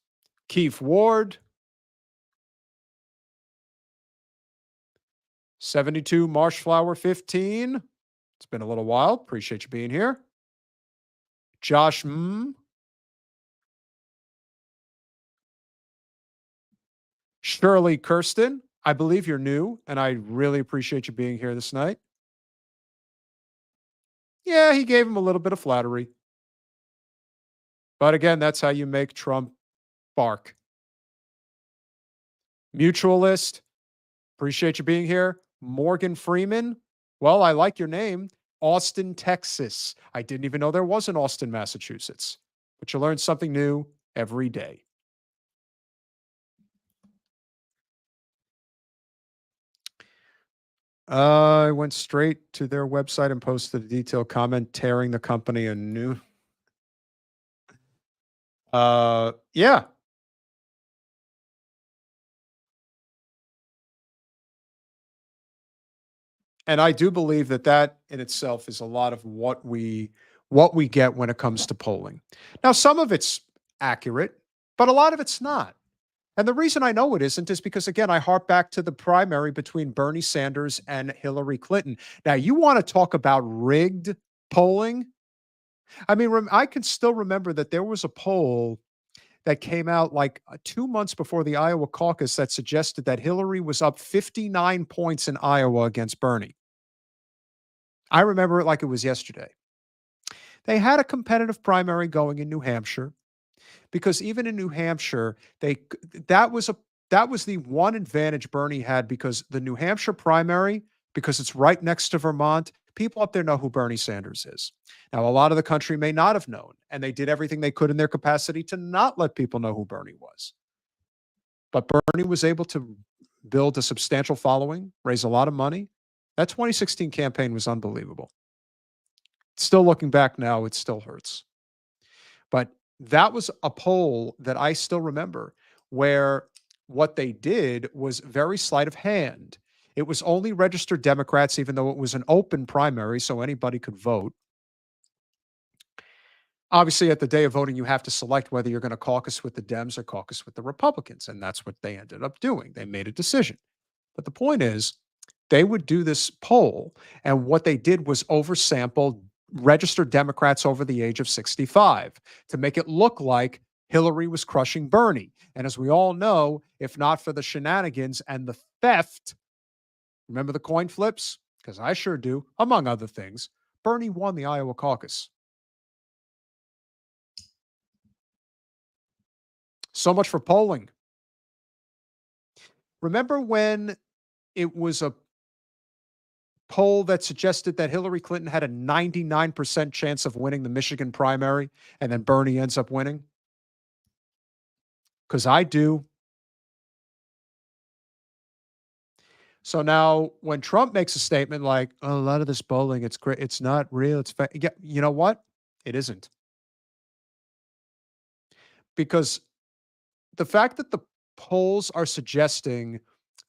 Keith Ward, 72 Marshflower 15. It's been a little while. Appreciate you being here. Josh Shirley Kirsten, I believe you're new, and I really appreciate you being here this night. Yeah, he gave him a little bit of flattery. But again, that's how you make Trump bark. Mutualist, appreciate you being here. Morgan Freeman, well, I like your name. Austin, Texas. I didn't even know there was an Austin, Massachusetts. But you learn something new every day. I went straight to their website and posted a detailed comment tearing the company a new. Yeah. And I do believe that that in itself is a lot of what we get when it comes to polling. Now, some of it's accurate, but a lot of it's not. And the reason I know it isn't is because, again, I harp back to the primary between Bernie Sanders and Hillary Clinton. Now, you want to talk about rigged polling? I mean, I can still remember that there was a poll that came out like 2 months before the Iowa caucus that suggested that Hillary was up 59 points in Iowa against Bernie. I remember it like it was yesterday. They had a competitive primary going in New Hampshire because even in New Hampshire, that was a that was the one advantage Bernie had because the New Hampshire primary, because it's right next to Vermont, people up there know who Bernie Sanders is. Now, a lot of the country may not have known, and they did everything they could in their capacity to not let people know who Bernie was. But Bernie was able to build a substantial following, raise a lot of money. That 2016 campaign was unbelievable. Still looking back now, it still hurts. But that was a poll that I still remember where what they did was very sleight of hand. It was only registered Democrats, even though it was an open primary, so anybody could vote. Obviously, at the day of voting, you have to select whether you're going to caucus with the Dems or caucus with the Republicans. And that's what they ended up doing. They made a decision. But the point is, they would do this poll, and what they did was oversample registered Democrats over the age of 65 to make it look like Hillary was crushing Bernie. And as we all know, if not for the shenanigans and the theft, remember the coin flips? Because I sure do, among other things, Bernie won the Iowa caucus. So much for polling. Remember when it was a poll that suggested that Hillary Clinton had a 99% chance of winning the Michigan primary and then Bernie ends up winning? Because I do. So now when Trump makes a statement like, oh, a lot of this polling, it's great, it's not real, it's fake. Yeah, you know what? It isn't. Because the fact that the polls are suggesting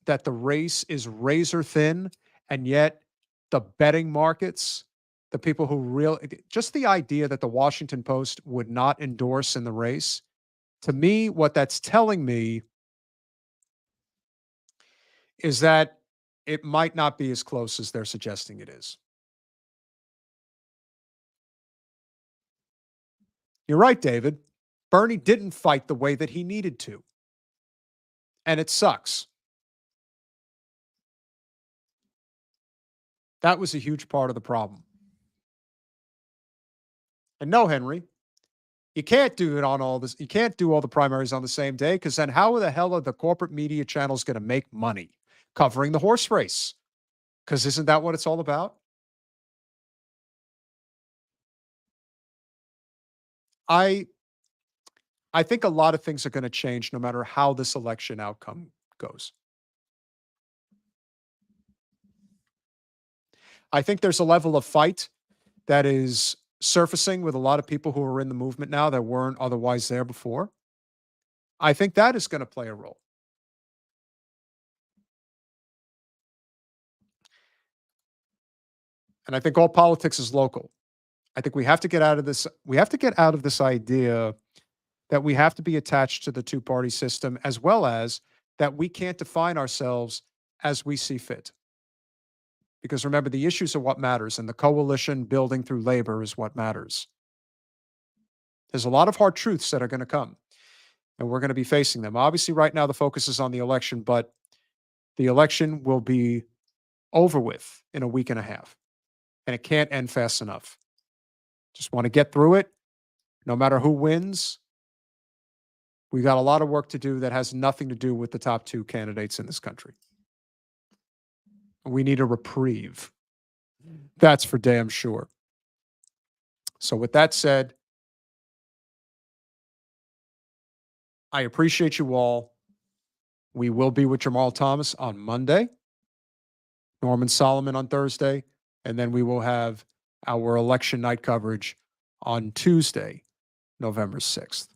that the race is razor thin, and yet the betting markets, the people who really, just the idea that the Washington Post would not endorse in the race, to me, what that's telling me is that it might not be as close as they're suggesting it is. You're right, David. Bernie didn't fight the way that he needed to. And it sucks. That was a huge part of the problem. And no, Henry, you can't do it on all this. You can't do all the primaries on the same day because then how the hell are the corporate media channels going to make money covering the horse race? Because isn't that what it's all about? I think a lot of things are going to change no matter how this election outcome goes. I think there's a level of fight that is surfacing with a lot of people who are in the movement now that weren't otherwise there before. I think that is going to play a role. And I think all politics is local. I think we have to get out of this. We have to get out of this idea that we have to be attached to the two-party system, as well as that we can't define ourselves as we see fit. Because remember, the issues are what matters, and the coalition building through labor is what matters. There's a lot of hard truths that are going to come, and we're going to be facing them. Obviously, right now, the focus is on the election, but the election will be over with in a week and a half, and it can't end fast enough. Just want to get through it, no matter who wins. We got a lot of work to do that has nothing to do with the top two candidates in this country. We need a reprieve. That's for damn sure. So with that said, I appreciate you all. We will be with Jamal Thomas on Monday, Norman Solomon on Thursday, and then we will have our election night coverage on Tuesday, November 6th.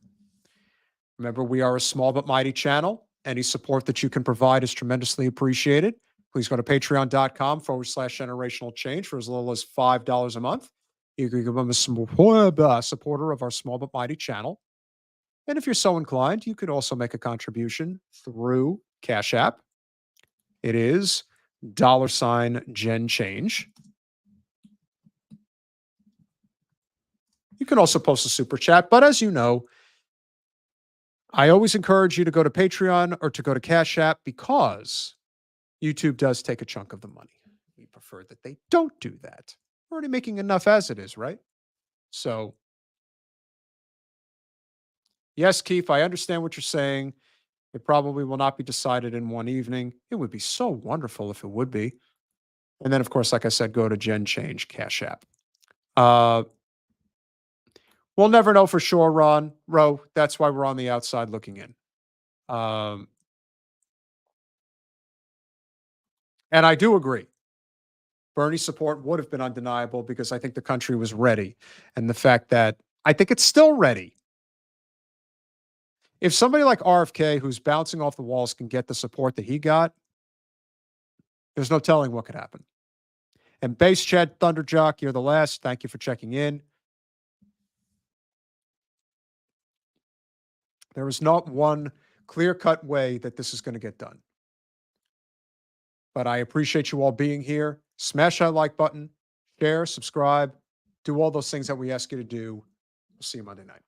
Remember, we are a small but mighty channel. Any support that you can provide is tremendously appreciated. Please go to patreon.com/generational change for as little as $5 a month. You can become a supporter of our small but mighty channel. And if you're so inclined, you could also make a contribution through Cash App. It is $GenChange. You can also post a super chat, but as you know, I always encourage you to go to Patreon or to go to Cash App because YouTube does take a chunk of the money. We prefer that they don't do that. We're already making enough as it is, right? So, yes, Keith, I understand what you're saying. It probably will not be decided in one evening. It would be so wonderful if it would be. And then, of course, like I said, go to GenChange Cash App. We'll never know for sure, Ron. Ro, that's why we're on the outside looking in. And I do agree. Bernie's support would have been undeniable because I think the country was ready. And the fact that I think it's still ready. If somebody like RFK, who's bouncing off the walls, can get the support that he got, there's no telling what could happen. And Base Chad Thunderjock, you're the last. Thank you for checking in. There is not one clear-cut way that this is going to get done. But I appreciate you all being here. Smash that like button, share, subscribe, do all those things that we ask you to do. We'll see you Monday night.